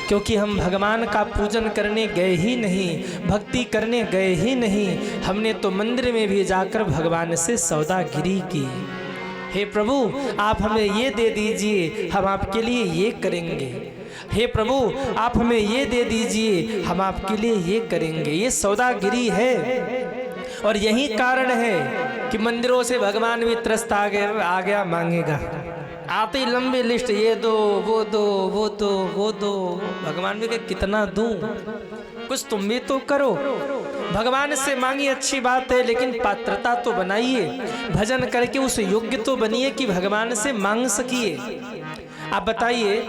क्योंकि हम भगवान का पूजन करने गए ही नहीं, भक्ति करने गए ही नहीं, हमने तो मंदिर में भी जाकर भगवान से सौदागिरी की। हे प्रभु आप हमें ये दे दीजिए, हम आपके लिए ये करेंगे। हे प्रभु आप हमें ये दे दीजिए, हम आपके लिए ये करेंगे। ये सौदागिरी है और यही कारण है कि मंदिरों से भगवान भी त्रस्त आ गया मांगेगा। आते ही लंबी लिस्ट, ये दो वो दो वो दो वो दो। भगवान भी कहे कितना दूं, कुछ तुम भी तो करो। भगवान से मांगी अच्छी बात है, लेकिन पात्रता तो बनाइए, भजन करके उस योग्य तो बनिए कि भगवान से मांग सकिए। आप बताइए,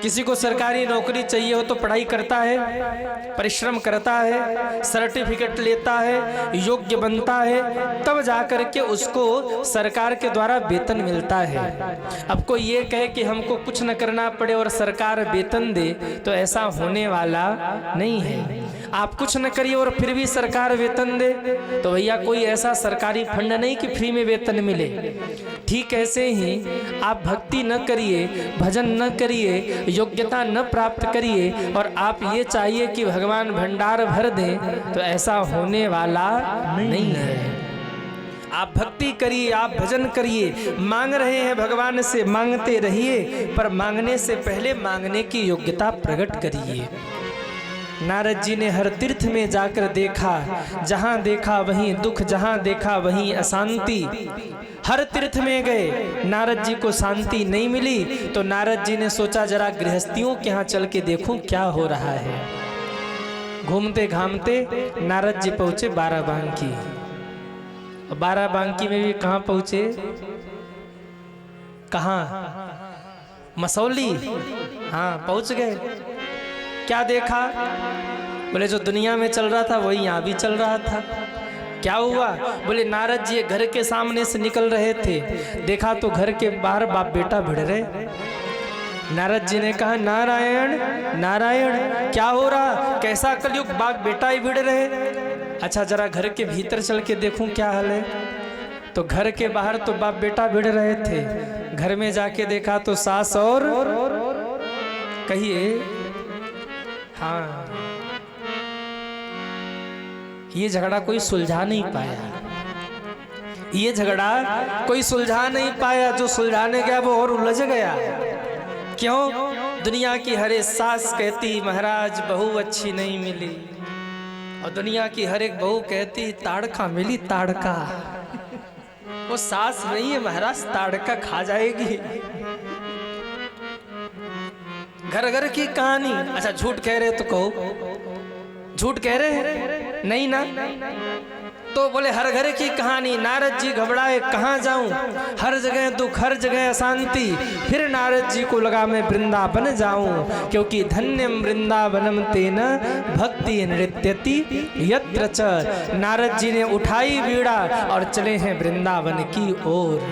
किसी को सरकारी नौकरी चाहिए हो तो पढ़ाई करता है, परिश्रम करता है, सर्टिफिकेट लेता है, योग्य बनता है, तब जाकर के उसको सरकार के द्वारा वेतन मिलता है। अब कोई ये कहे कि हमको कुछ न करना पड़े और सरकार वेतन दे, तो ऐसा होने वाला नहीं है। आप कुछ न करिए और फिर भी सरकार वेतन दे, तो भैया कोई ऐसा सरकारी फंड नहीं कि फ्री में वेतन मिले। ठीक ऐसे ही आप भक्ति न करिए, भजन न करिए, योग्यता न प्राप्त करिए और आप ये चाहिए कि भगवान भंडार भर दें, तो ऐसा होने वाला नहीं है। आप भक्ति करिए, आप भजन करिए, मांग रहे हैं भगवान से, मांगते रहिए, पर मांगने से पहले मांगने की योग्यता प्रकट करिए। नारद जी ने हर तीर्थ में जाकर देखा, जहां देखा वहीं दुख, जहां देखा वहीं अशांति। हर तीर्थ में गए, नारद जी को शांति नहीं मिली, तो नारद जी ने सोचा जरा गृहस्थियों के यहाँ चल के देखूं क्या हो रहा है। घूमते घामते नारद जी पहुंचे बाराबांकी। बाराबांकी में भी कहाँ पहुंचे? कहाँ? मसौली। हाँ, पहुंच गए। क्या देखा? बोले जो दुनिया में चल रहा था वही यहाँ भी चल रहा था। क्या हुआ? बोले नारद जी घर के सामने से निकल रहे थे, देखा तो घर के बाहर बाप बेटा भिड़ रहे। नारद जी ने कहा नारायण नारायण, क्या हो रहा? कैसा कलयुग, बाप बेटा ही भिड़ रहे। अच्छा जरा घर के भीतर चल के देखूं क्या हाल है। तो घर के बाहर तो बाप बेटा भिड़ रहे थे, घर में जाके देखा तो सास और कहिए, हाँ, ये झगड़ा कोई सुलझा नहीं पाया। ये झगड़ा कोई सुलझा नहीं पाया, जो सुलझाने गया वो और उलझ गया। क्यों? दुनिया की हर एक सास कहती महाराज बहू अच्छी नहीं मिली, और दुनिया की हर एक बहू कहती ताड़का मिली ताड़का। वो सास नहीं है महाराज, ताड़का खा जाएगी। घर घर की कहानी। अच्छा झूठ कह रहे तो कहो, झूठ कह रहे हैं? नहीं ना। तो बोले हर घर की कहानी। नारद जी घबराए, कहाँ जाऊं, हर जगह दुख, हर जगह अशांति। फिर नारद जी को लगा मैं वृंदावन जाऊं, क्योंकि धन्यम वृंदावनम तेन भक्ति नृत्यति यत्र च। नारद जी ने उठाई बीड़ा और चले हैं वृंदावन की ओर।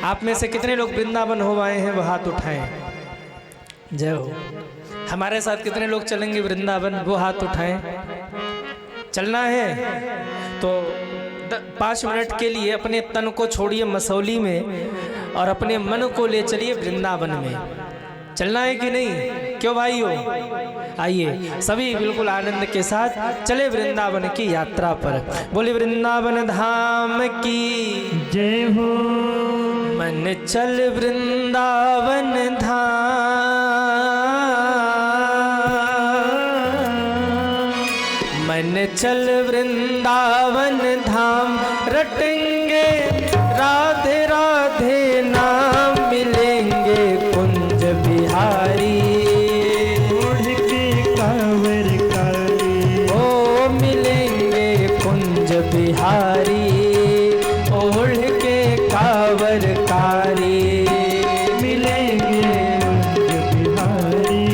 आप में से कितने लोग वृंदावन हो आए हैं? वो हाथ उठाएं। जय हो। हमारे साथ कितने लोग चलेंगे वृंदावन? वो हाथ उठाएं। चलना है तो 5 मिनट के लिए अपने तन को छोड़िए मसौली में और अपने मन को ले चलिए वृंदावन में। चलना है कि नहीं? क्यों भाइयों? आइए सभी बिल्कुल आनंद के साथ चले वृंदावन की यात्रा पर। बोले वृंदावन धाम की जय हो। मन चल वृंदावन धाम, मन चल वृंदावन धाम, रटेंगे राधे राधे नाम, मिलेंगे कुंज बिहारी। ओढ़ के कांवर कारी, ओ मिलेंगे कुंज बिहारी, ओढ़ के कांवर कारी। मिलेंगे कुंज बिहारी,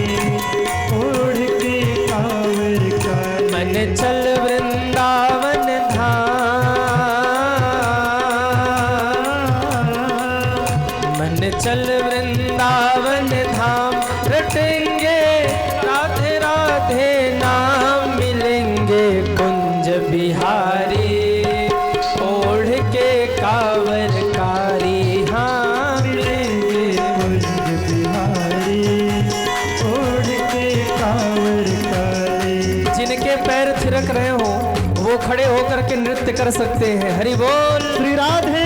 ओढ़ के कांवर कारी। मन चल वृंदावन धाम, मन चल वृंदावन धाम, रटेंगे राधे राधे नाम, मिलेंगे कुंज बिहारी, ओढ़ के कांवर कारी। हाँ मिलेंगे कुंज बिहारी, ओढ़ के कांवर कारी। जिनके पैर थिरक रहे हो वो खड़े होकर के नृत्य कर सकते हैं। हरि बोल। श्री राधे।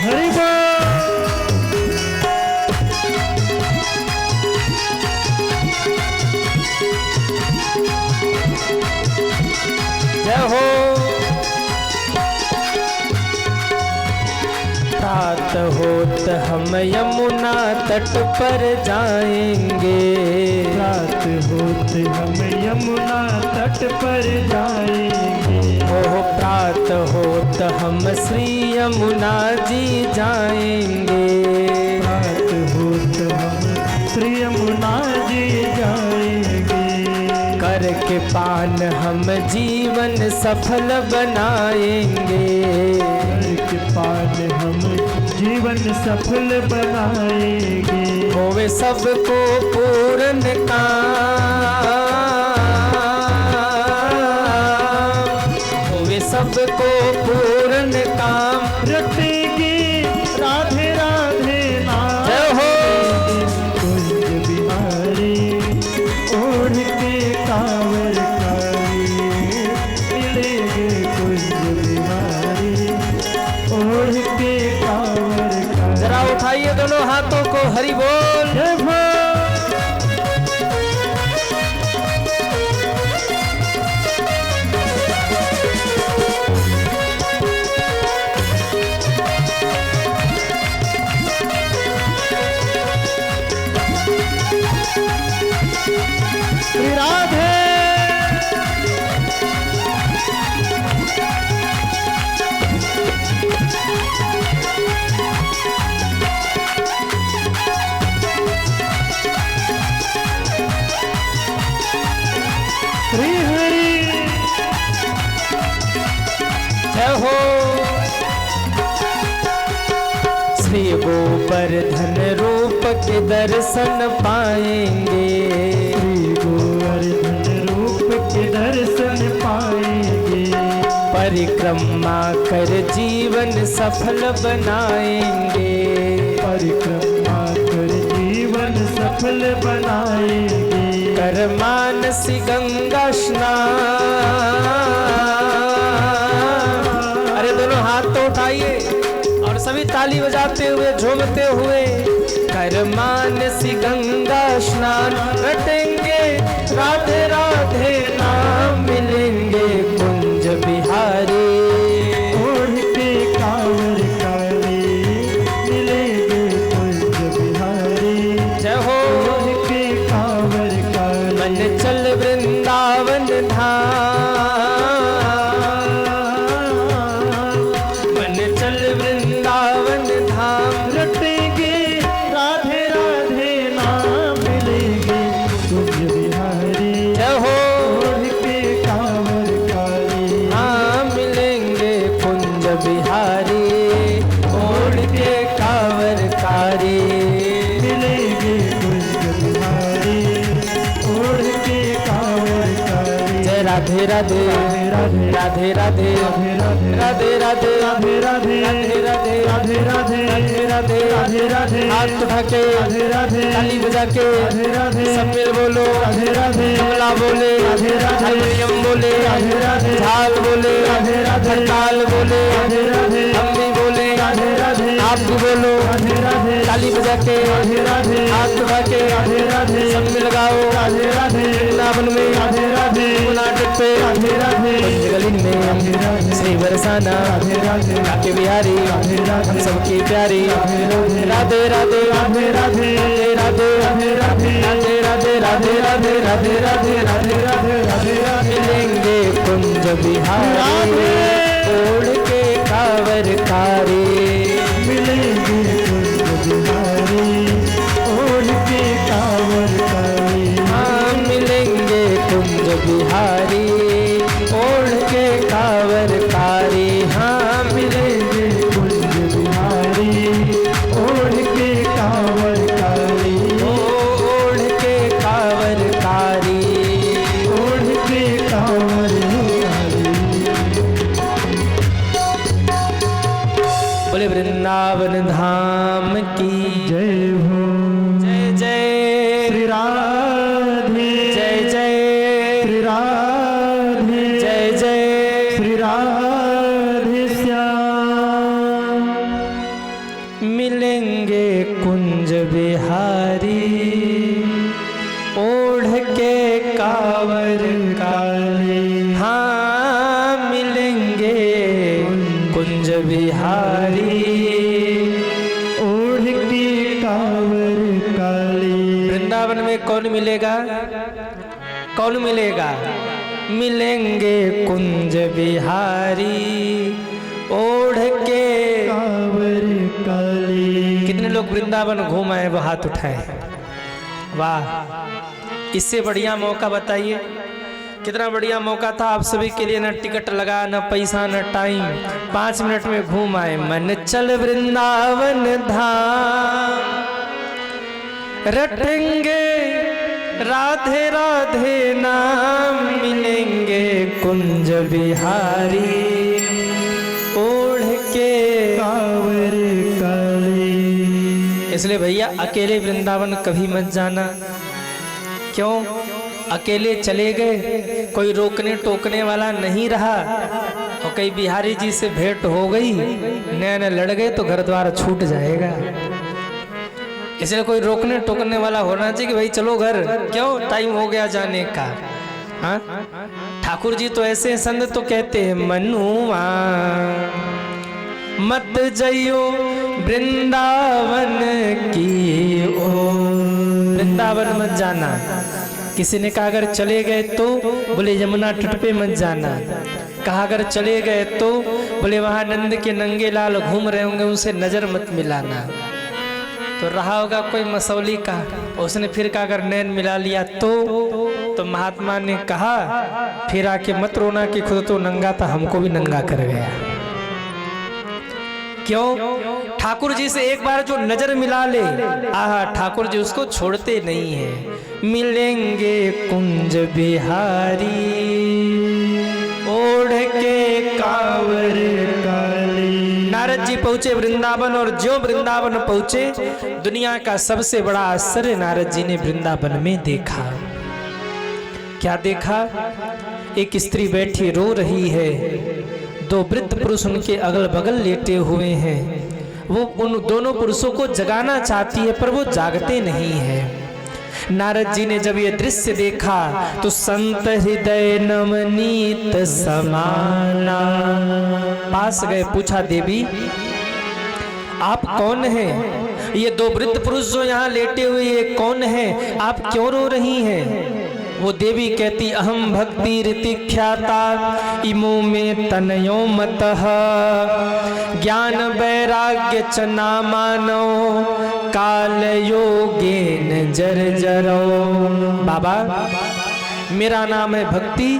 हरि बोल। जय हो। प्रात होत हम यमुना तट पर जाएंगे, रात होते हम यमुना तट पर जाएंगे। ओह प्रात होत हम श्री यमुना जी जाएंगे, रात होत हम श्री यमुना जी जाएंगे। करके पान हम जीवन सफल बनाएंगे, करके पान हम जीवन सफल बनाएंगे। होवे सबको पूर्ण काम, होवे सबको पूर्ण काम। रटेंगे राधे राधे नाम, जय हो। कुंज बिहारी ओढ़ के कांवर कारी, मिलेंगे कुंज बिहारी ओढ़ के कांवर कारी। जरा उठाइए दोनों हाथों को, हरि बोल। जय हो। श्री राधे। श्री हरि। जय हो। श्री गोवर्धन रूप के दर्शन पाएंगे, श्री गोवर्धन रूप के दर्शन पाएंगे। परिक्रमा कर जीवन सफल बनाएंगे, परिक्रमा कर जीवन सफल बनाएंगे। कर मानसी गंगा स्नान। अरे दोनों हाथ तो उठाइए और सभी ताली बजाते हुए झूमते हुए। कर मानसी गंगा स्नान, रटेंगे राधे राधे नाम, मिलेंगे कुंज बिहारी ओढ़ के कांवर कारी, मिलेंगे कुंज बिहारी। जय हो। ओढ़ के कांवर कारी। मन चल वृंदावन धाम, मन चल वृंदावन धाम। रटेंगे राधे राधे नाम, मिलेंगे कुंज बिहारी। जय हो। ओढ़ के कांवर कारी। हाँ मिलेंगे कुंज बिहारी, ओढ़ के कांवर कारी। मिलेंगे कुंज बिहारी ओढ़ के कांवर कारी। जय राधे राधे राधे राधे राधे राधे राधे राधे राधे राधे राधे राधे राधे राधे राधे राधे राधे राधे हाथ उठा के राधे राधे ताली बजा के राधे राधे सब मिल बोलो। राधे राधे कमला बोले, राधे राधे हारमोनियम बोले, राधे राधे झाल बोले, राधे राधे ताल बोले, राधे राधे हम भी बोले, राधे राधे आप भी बोलो। राधे राधे ताली बजा के राधे राधे हाथ उठा के राधे राधे सब मिल गाओ। राधे राधे वृंदावन में राधे राधे नाटक पे राधे राधे गलीन में श्री बरसाना राधे राधे काके बिहारी राधे राधे हम सबकी प्यारी। राधे राधे राधे राधे राधे राधे राधे राधे राधे राधे राधे राधे राधे राधे राधे राधे राधे राधे मिलेंगे कुंज बिहारी, ओढ़ के कांवर कारी। मिलेंगे कुंज बिहारी ओढ़ के कांवर कारी। हाँ मिलेंगे कुंज बिहारी, ओढ़ के कांवर कारी। हाँ मिलेंगे कुंज बिहारी ओढ़ के कांवर कारी। ओढ़ के कांवर कारी, ओढ़ के कांवर कारी। बोले वृंदावन धाम की जय हो। जय जय श्री राधे जय जय श्री राधे जय जय श्री राधे श्याम। मिलेंगे कुंज बिहारी, ओढ़ के कांवर काले। हाँ मिलेंगे कुंज बिहारी, ओढ़ के कांवर काले। वृंदावन में कौन मिलेगा? कौन मिलेगा? मिलेंगे कुंज बिहारी ओढ़ के कांवर काले। कितने लोग वृंदावन घूम आए वो हाथ उठाए। वाह, इससे बढ़िया मौका बताइए, कितना बढ़िया मौका था आप सभी के लिए। न टिकट लगा, न पैसा, न टाइम, 5 मिनट में घूम आए। मन चल वृंदावन धाम, रटेंगे राधे राधे नाम, मिलेंगे कुंज बिहारी ओढ़ के कांवर काले। इसलिए भैया अकेले वृंदावन कभी मत जाना। क्यों? अकेले चले गए, कोई रोकने टोकने वाला नहीं रहा, और कई बिहारी जी से भेंट हो गई, नए लड़ गए तो घर द्वार छूट जाएगा। इसलिए कोई रोकने टोकने वाला होना चाहिए कि भाई चलो घर, क्यों टाइम हो गया जाने का। हाँ, ठाकुर जी तो ऐसे संत तो कहते हैं मनुआ मत जइयो वृंदावन की ओर, वृंदावन मत जाना। किसी ने कहा अगर चले गए तो, बोले यमुना तट पे मत जाना। कहा अगर चले गए तो, बोले वहां नंद के नंगे लाल घूम रहे होंगे उनसे नजर मत मिलाना। तो रहा होगा कोई मसौली का, उसने फिर कहा अगर नैन मिला लिया तो महात्मा ने कहा फिर आके मत रोना कि खुद तो नंगा था हमको भी नंगा कर गया। क्यों? ठाकुर जी से एक बार जो नजर मिला ले, आहा, ठाकुर जी उसको छोड़ते नहीं है। मिलेंगे कुंज बिहारी ओढ़ के कांवर काले। नारद जी पहुंचे वृंदावन, और जो वृंदावन पहुंचे दुनिया का सबसे बड़ा आश्चर्य नारद जी ने वृंदावन में देखा। क्या देखा? एक स्त्री बैठी रो रही है, 2 वृद्ध पुरुष उनके अगल बगल लेटे हुए हैं। वो उन दोनों पुरुषों को जगाना चाहती है पर वो जागते नहीं है। नारद जी ने जब ये दृश्य देखा तो संत हृदय नवनीत समाना, पास गए, पूछा देवी आप कौन हैं? ये 2 वृद्ध पुरुष जो यहाँ लेटे हुए ये कौन हैं? आप क्यों रो रही हैं? वो देवी कहती अहम भक्ति रीति ख्याता इमो में तनयो मतः, ज्ञान वैराग्य च नामानो काल योगेन जर्जरो। बाबा मेरा नाम है भक्ति,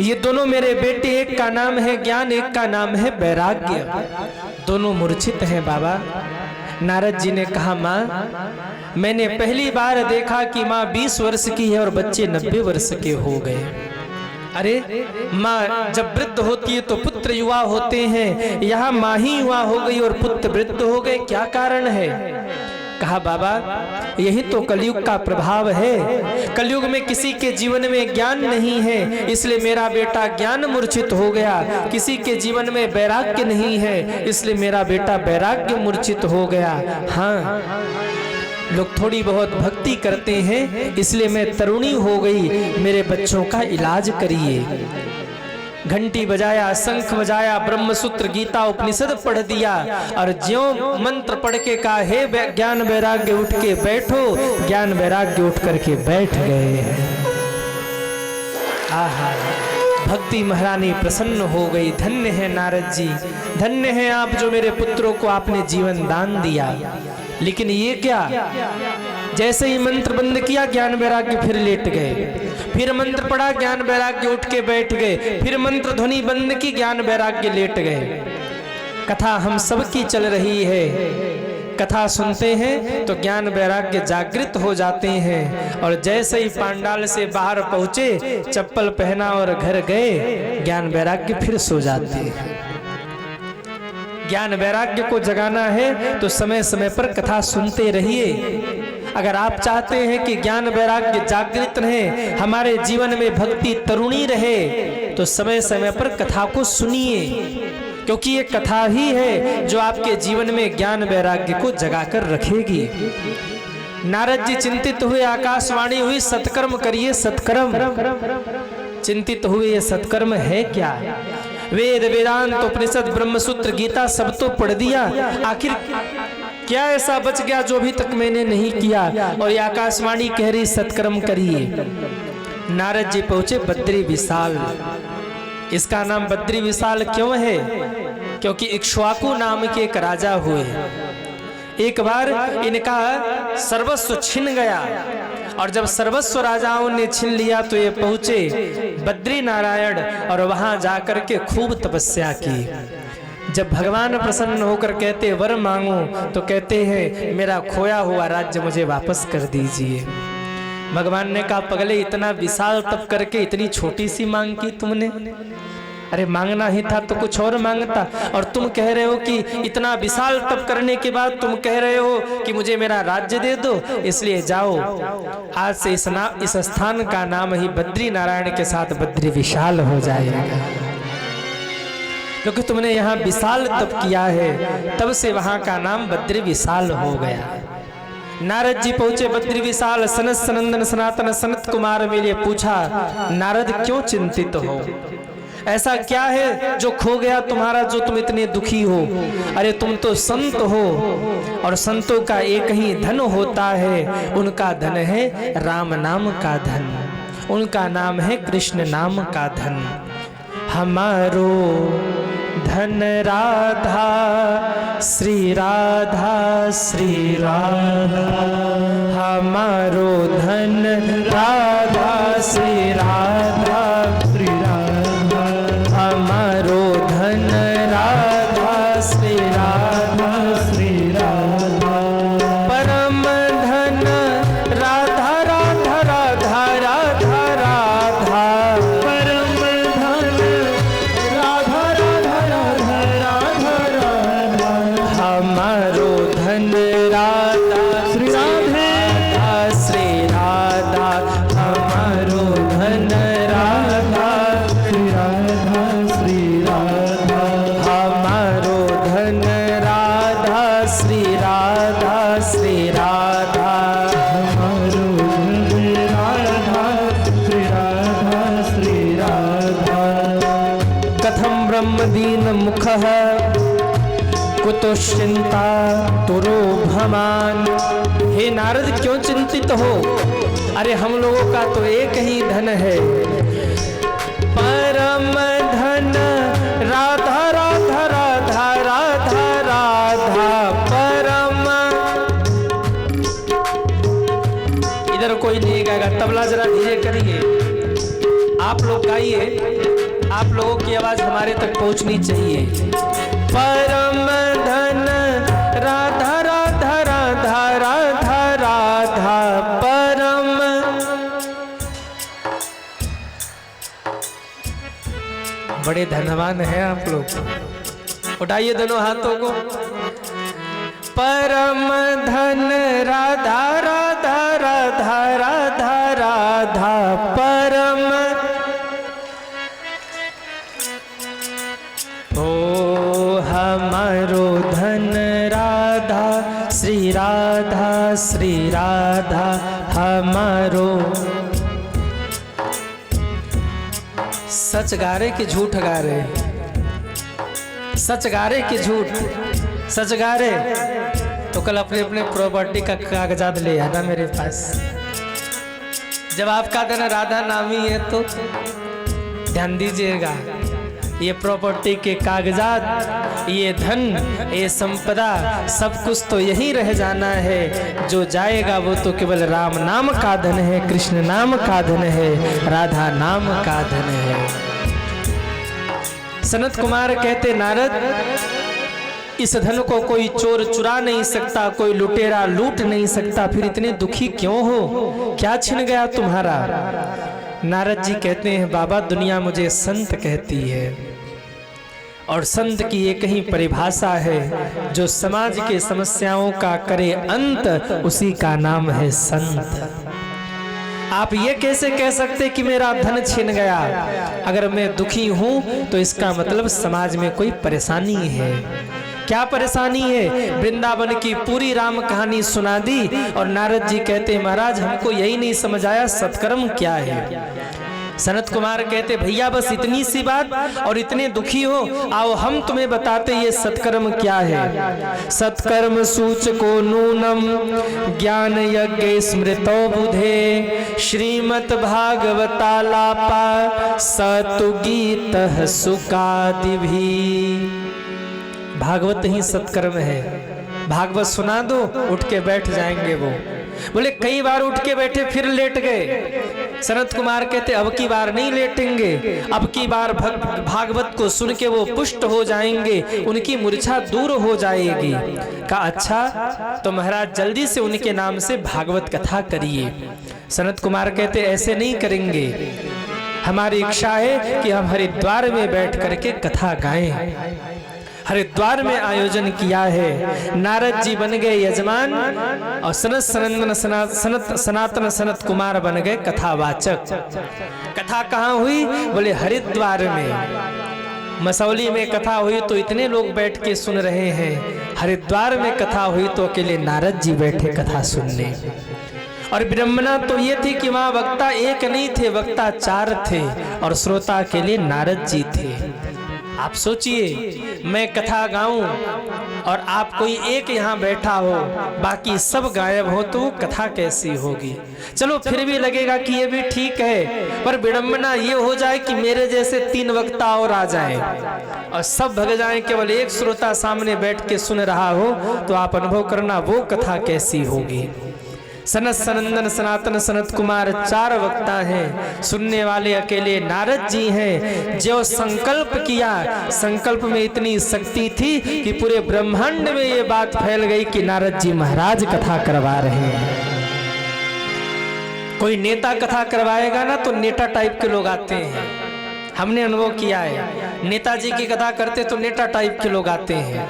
ये दोनों मेरे बेटे, एक का नाम है ज्ञान, एक का नाम है वैराग्य, दोनों मूर्छित हैं बाबा। नारद जी ने कहा माँ मैंने पहली बार देखा कि माँ 20 वर्ष की है और बच्चे 90 वर्ष के हो गए। अरे माँ जब वृद्ध होती है तो पुत्र युवा होते हैं, यहाँ माँ ही युवा हो गई और पुत्र वृद्ध हो गए, क्या कारण है? कहा बाबा यही तो कलयुग का प्रभाव है। कलयुग में किसी के जीवन में ज्ञान नहीं है, इसलिए मेरा बेटा ज्ञान मूर्छित हो गया। किसी के जीवन में वैराग्य नहीं है, इसलिए मेरा बेटा वैराग्य मूर्छित हो गया। हाँ, लोग थोड़ी बहुत भक्ति करते हैं, इसलिए मैं तरुणी हो गई, मेरे बच्चों का इलाज करिए। घंटी बजाया, शंख बजाया, ब्रह्मसूत्र गीता उपनिषद पढ़ दिया, और ज्यों मंत्र पढ़ के कहा हे ज्ञान वैराग्य उठ के बैठो, ज्ञान वैराग्य उठ करके बैठ गए। आहा, भक्ति महारानी प्रसन्न हो गई। धन्य है नारद जी, धन्य है आप जो मेरे पुत्रों को आपने जीवन दान दिया। लेकिन ये क्या, जैसे ही मंत्र बंद किया ज्ञान वैराग्य फिर लेट गए, फिर मंत्र पढ़ा ज्ञान वैराग्य उठ के बैठ गए, फिर मंत्र ध्वनि बंद की ज्ञान वैराग्य लेट गए। कथा हम सबकी चल रही है, कथा सुनते हैं तो ज्ञान वैराग्य जागृत हो जाते हैं, और जैसे ही पांडाल से बाहर पहुंचे, चप्पल पहना और घर गए, ज्ञान वैराग्य फिर सो जाते हैं। ज्ञान वैराग्य को जगाना है तो समय समय पर कथा सुनते रहिए। अगर आप चाहते हैं कि ज्ञान वैराग्य जागृत रहे, हमारे जीवन में भक्ति तरुणी रहे, तो समय समय पर कथा को सुनिए, क्योंकि ये कथा ही है जो आपके जीवन में ज्ञान वैराग्य को जगाकर रखेगी। नारद जी चिंतित हुए, आकाशवाणी हुई सत्कर्म करिए सत्कर्म। चिंतित हुए ये सत्कर्म है क्या। वेद वेदांत उपनिषद ब्रह्मसूत्र गीता सब तो पढ़ दिया, आखिर क्या ऐसा बच गया जो अभी तक मैंने नहीं किया। और ये आकाशवाणी कह रही सत्कर्म करिए। नारद जी पहुंचे बद्री विशाल। इसका नाम बद्री विशाल क्यों है? क्योंकि इक्ष्वाकु नाम के एक राजा हुए। एक बार इनका सर्वस्व छिन गया और जब सर्वस्व राजाओं ने छीन लिया तो ये पहुंचे बद्री नारायण और वहां जाकर के खूब तपस्या की। जब भगवान प्रसन्न होकर कहते वर मांगो तो कहते हैं मेरा खोया हुआ राज्य मुझे वापस कर दीजिए। भगवान ने कहा पगले इतना विशाल तप करके इतनी छोटी सी मांग की तुमने? अरे मांगना ही था तो कुछ और मांगता। और तुम कह रहे हो कि इतना विशाल तप करने के बाद तुम कह रहे हो कि मुझे मेरा राज्य दे दो। इसलिए जाओ, आज से इस स्थान का नाम ही बद्री नारायण के साथ बद्री विशाल हो जाएगा, क्योंकि तुमने यहाँ विशाल तप किया है, तब से वहां का नाम बद्री विशाल हो गया। नारद जी पहुंचे बद्री विशाल। सनत सनंदन सनातन सनत कुमार मिले। पूछा नारद क्यों चिंतित हो? ऐसा क्या है जो खो गया तुम्हारा जो तुम इतने दुखी हो? अरे तुम तो संत हो और संतों का एक ही धन होता है, उनका धन है राम नाम का धन, उनका नाम है कृष्ण नाम का धन। हमारो धन राधा श्री राधा श्री राधा, हमारो धन राधा श्री राधा श्री राधा, हमारो धन राधा श्री राधा श्री राधा, परम धन राधा राधा राधा राधा राधा, परम धन राधा राधा राधा राधा राधा, हमारो धन राधा श्री राधा श्री राधा, हमारो धन राधा श्री राधा श्री राधा, हमारो धन राधा श्री राधा श्री राधा, हमारो धन राधा श्री राधा श्री राधा। कथम ब्रह्मदीन मुखः कुतुश्चिंता तुरो भमान। हे नारद क्यों चिंतित हो? अरे हम लोगों का तो एक ही धन है, परम धन राधा राधा राधा राधा राधा, परम। इधर कोई नहीं गाएगा, तबला जरा धीरे करिए। आप लोग गाइए, आप लोगों की आवाज हमारे तक पहुंचनी चाहिए। परम धन राधा राधा राधा राधा राधा, परम। बड़े धनवान हैं आप लोग, उठाइए दोनों हाथों को। परम धन राधा राधा राधा राधा राधा, परम। ओ हमारो धन राधा श्री राधा श्री राधा, हमारो। सच गा रहे कि झूठ गा रहे? सच गा रहे कि झूठ? सच गा रहे तो कल अपने अपने प्रॉपर्टी का कागजात ले आना मेरे पास। जब आपका धन राधा नामी है तो ध्यान दीजिएगा, ये प्रॉपर्टी के कागजात, ये धन, ये संपदा, सब कुछ तो यही रह जाना है। जो जाएगा वो तो केवल राम नाम का धन है, कृष्ण नाम का धन है, राधा नाम का धन है। सनत कुमार कहते नारद, इस धन को कोई चोर चुरा नहीं सकता, कोई लुटेरा लूट नहीं सकता, फिर इतने दुखी क्यों हो? क्या छिन गया तुम्हारा? नारद जी कहते हैं बाबा, दुनिया मुझे संत कहती है और संत की एक ही परिभाषा है, जो समाज के समस्याओं का करे अंत, उसी का नाम है संत। आप ये कैसे कह सकते कि मेरा धन छिन गया? अगर मैं दुखी हूं तो इसका मतलब समाज में कोई परेशानी है। क्या परेशानी है? वृंदावन की पूरी राम कहानी सुना दी और नारद जी कहते महाराज हमको यही नहीं समझ आया सत्कर्म क्या है। सनत कुमार कहते भैया बस इतनी सी बात और इतने दुखी हो, आओ हम तुम्हें बताते ये सत्कर्म क्या है। सत्कर्म सूचको नूनम ज्ञान यज्ञ स्मृतो बुधे श्रीमद् भागवतालापा सतु गीत सुकादि भी। भागवत ही सत्कर्म है। भागवत सुना दो, उठ के बैठ जाएंगे वो। बोले कई बार उठ के बैठे फिर लेट गए। सनत कुमार कहते अब की बार नहीं लेटेंगे, अब की बार भागवत को सुन के वो पुष्ट हो जाएंगे, उनकी मूर्छा दूर हो जाएगी। कहा अच्छा तो महाराज जल्दी से उनके नाम से भागवत कथा करिए। सनत कुमार कहते ऐसे नहीं करेंगे, हमारी इच्छा है कि हम हरिद्वार में बैठ करके कथा गाएं। हरिद्वार में आयोजन किया है, नारद जी बन गए यजमान और सनातन सनत कुमार बन गए कथावाचक। कथा कहाँ हुई? बोले हरिद्वार में। मसौली में कथा हुई तो इतने लोग बैठ के सुन रहे हैं, हरिद्वार में कथा हुई तो अकेले नारद जी बैठे कथा सुनने। और विडंबना तो ये थी कि वहां वक्ता एक नहीं थे, वक्ता 4 थे और श्रोता अकेले नारद जी थे। आप सोचिए मैं कथा गाऊं और आप कोई एक यहाँ बैठा हो, बाकी सब गायब हो, तो कथा कैसी होगी? चलो फिर भी लगेगा कि ये भी ठीक है, पर विडंबना ये हो जाए कि मेरे जैसे 3 वक्ता और आ जाएं और सब भग जाएं, केवल एक श्रोता सामने बैठ के सुन रहा हो, तो आप अनुभव करना वो कथा कैसी होगी। सनत सनंदन सनातन सनत कुमार 4 वक्ता हैं, सुनने वाले अकेले नारद जी हैं। जो संकल्प किया, संकल्प में इतनी शक्ति थी कि पूरे ब्रह्मांड में ये बात फैल गई कि नारद जी महाराज कथा करवा रहे हैं। कोई नेता कथा करवाएगा ना तो नेता टाइप के लोग आते हैं, हमने अनुभव किया है। नेताजी की कथा करते तो नेता टाइप के लोग आते हैं,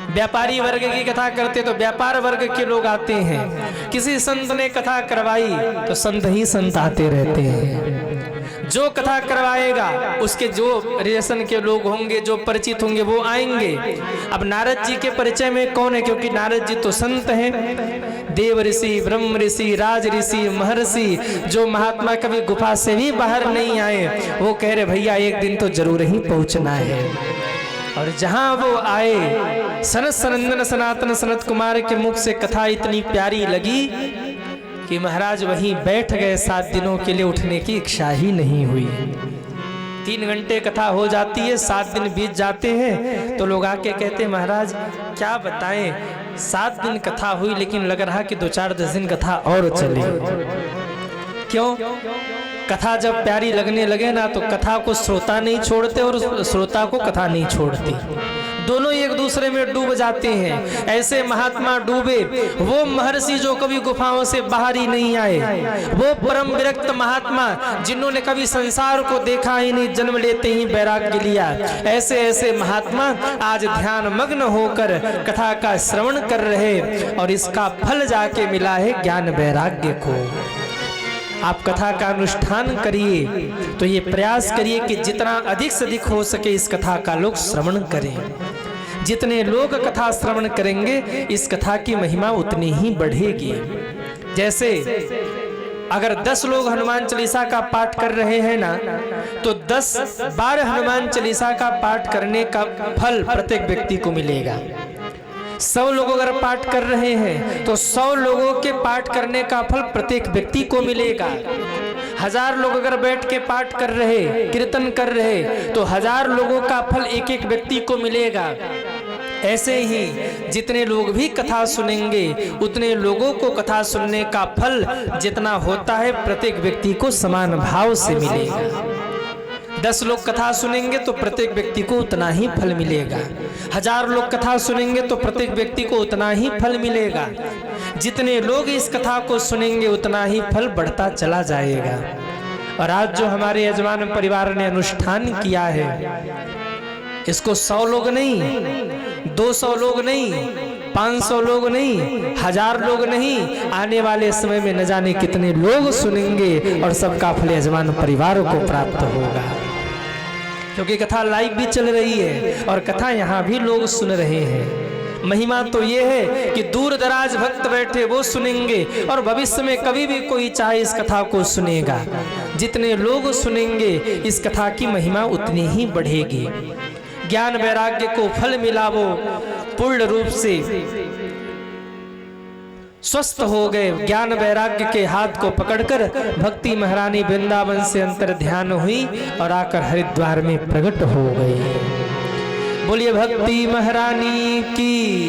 व्यापारी वर्ग की कथा करते तो व्यापार वर्ग के लोग आते हैं, किसी संत ने कथा करवाई तो संत ही संत आते रहते हैं। जो कथा करवाएगा उसके जो रिलेशन के लोग होंगे, जो परिचित होंगे वो आएंगे। अब नारद जी के परिचय में कौन है? क्योंकि नारद जी तो संत हैं, देव ऋषि, ब्रह्म ऋषि, राज ऋषि, महर्षि, जो महात्मा कभी गुफा से भी बाहर नहीं आए, वो कह रहे भैया एक दिन तो जरूर ही पहुंचना है। और जहां वो आए, सनत सनंदन सनातन सनत कुमार के मुख से कथा इतनी प्यारी लगी कि महाराज वहीं बैठ गए। 7 दिनों के लिए उठने की इच्छा ही नहीं हुई। 3 घंटे कथा हो जाती है, 7 दिन बीत जाते हैं, तो लोग आके कहते हैं महाराज क्या बताएं, 7 दिन कथा हुई लेकिन लग रहा कि 2-4-10 दिन कथा और चली। क्यों? कथा जब प्यारी लगने लगे ना तो कथा को श्रोता नहीं छोड़ते और श्रोता को कथा नहीं छोड़ती, दोनों एक दूसरे में डूब जाते हैं। ऐसे महात्मा डूबे, वो महर्षि जो कभी गुफाओं से बाहर ही नहीं आए, वो परम विरक्त महात्मा जिन्होंने कभी संसार को देखा ही नहीं, जन्म लेते ही वैराग्य लिया, ऐसे ऐसे महात्मा आज ध्यान मग्न होकर कथा का श्रवण कर रहे और इसका फल जाके मिला है ज्ञान वैराग्य को। आप कथा का अनुष्ठान करिए तो ये प्रयास करिए कि जितना अधिक से अधिक हो सके इस कथा का लोग श्रवण करें। जितने लोग कथा श्रवण करेंगे इस कथा की महिमा उतनी ही बढ़ेगी। जैसे अगर 10 लोग हनुमान चालीसा का पाठ कर रहे हैं ना, तो 10 बार हनुमान चालीसा का पाठ करने का फल प्रत्येक व्यक्ति को मिलेगा। 100 लोग अगर पाठ कर रहे हैं तो 100 लोगों के पाठ करने का फल प्रत्येक व्यक्ति को मिलेगा। 1000 लोग अगर बैठ के पाठ कर रहे, कीर्तन कर रहे, तो 1000 लोगों का फल एक एक व्यक्ति को मिलेगा। ऐसे ही जितने लोग भी कथा सुनेंगे उतने लोगों को कथा सुनने का फल जितना होता है प्रत्येक व्यक्ति को समान भाव से मिलेगा। 10 लोग कथा सुनेंगे तो प्रत्येक व्यक्ति को उतना ही फल मिलेगा। 1000 लोग कथा सुनेंगे तो प्रत्येक व्यक्ति को उतना ही फल मिलेगा। जितने लोग इस कथा को सुनेंगे उतना ही फल बढ़ता चला जाएगा। और आज जो हमारे यजमान परिवार ने अनुष्ठान किया है, इसको 100 लोग नहीं, 200 लोग नहीं, 500 लोग नहीं, 1000 लोग नहीं, आने वाले समय में न जाने कितने लोग सुनेंगे और सबका फल यजमान परिवारों को प्राप्त होगा। क्योंकि कथा लाइव भी चल रही है और कथा यहाँ भी लोग सुन रहे हैं। महिमा तो ये है कि दूर दराज भक्त बैठे वो सुनेंगे, और भविष्य में कभी भी कोई चाहे इस कथा को सुनेगा, जितने लोग सुनेंगे इस कथा की महिमा उतनी ही बढ़ेगी। ज्ञान वैराग्य को फल मिला, वो पूर्ण रूप से स्वस्थ हो गए। ज्ञान वैराग्य के हाथ को पकड़कर भक्ति महारानी वृंदावन से अंतर ध्यान हुई और आकर हरिद्वार में प्रकट हो गई। बोलिए भक्ति महारानी की।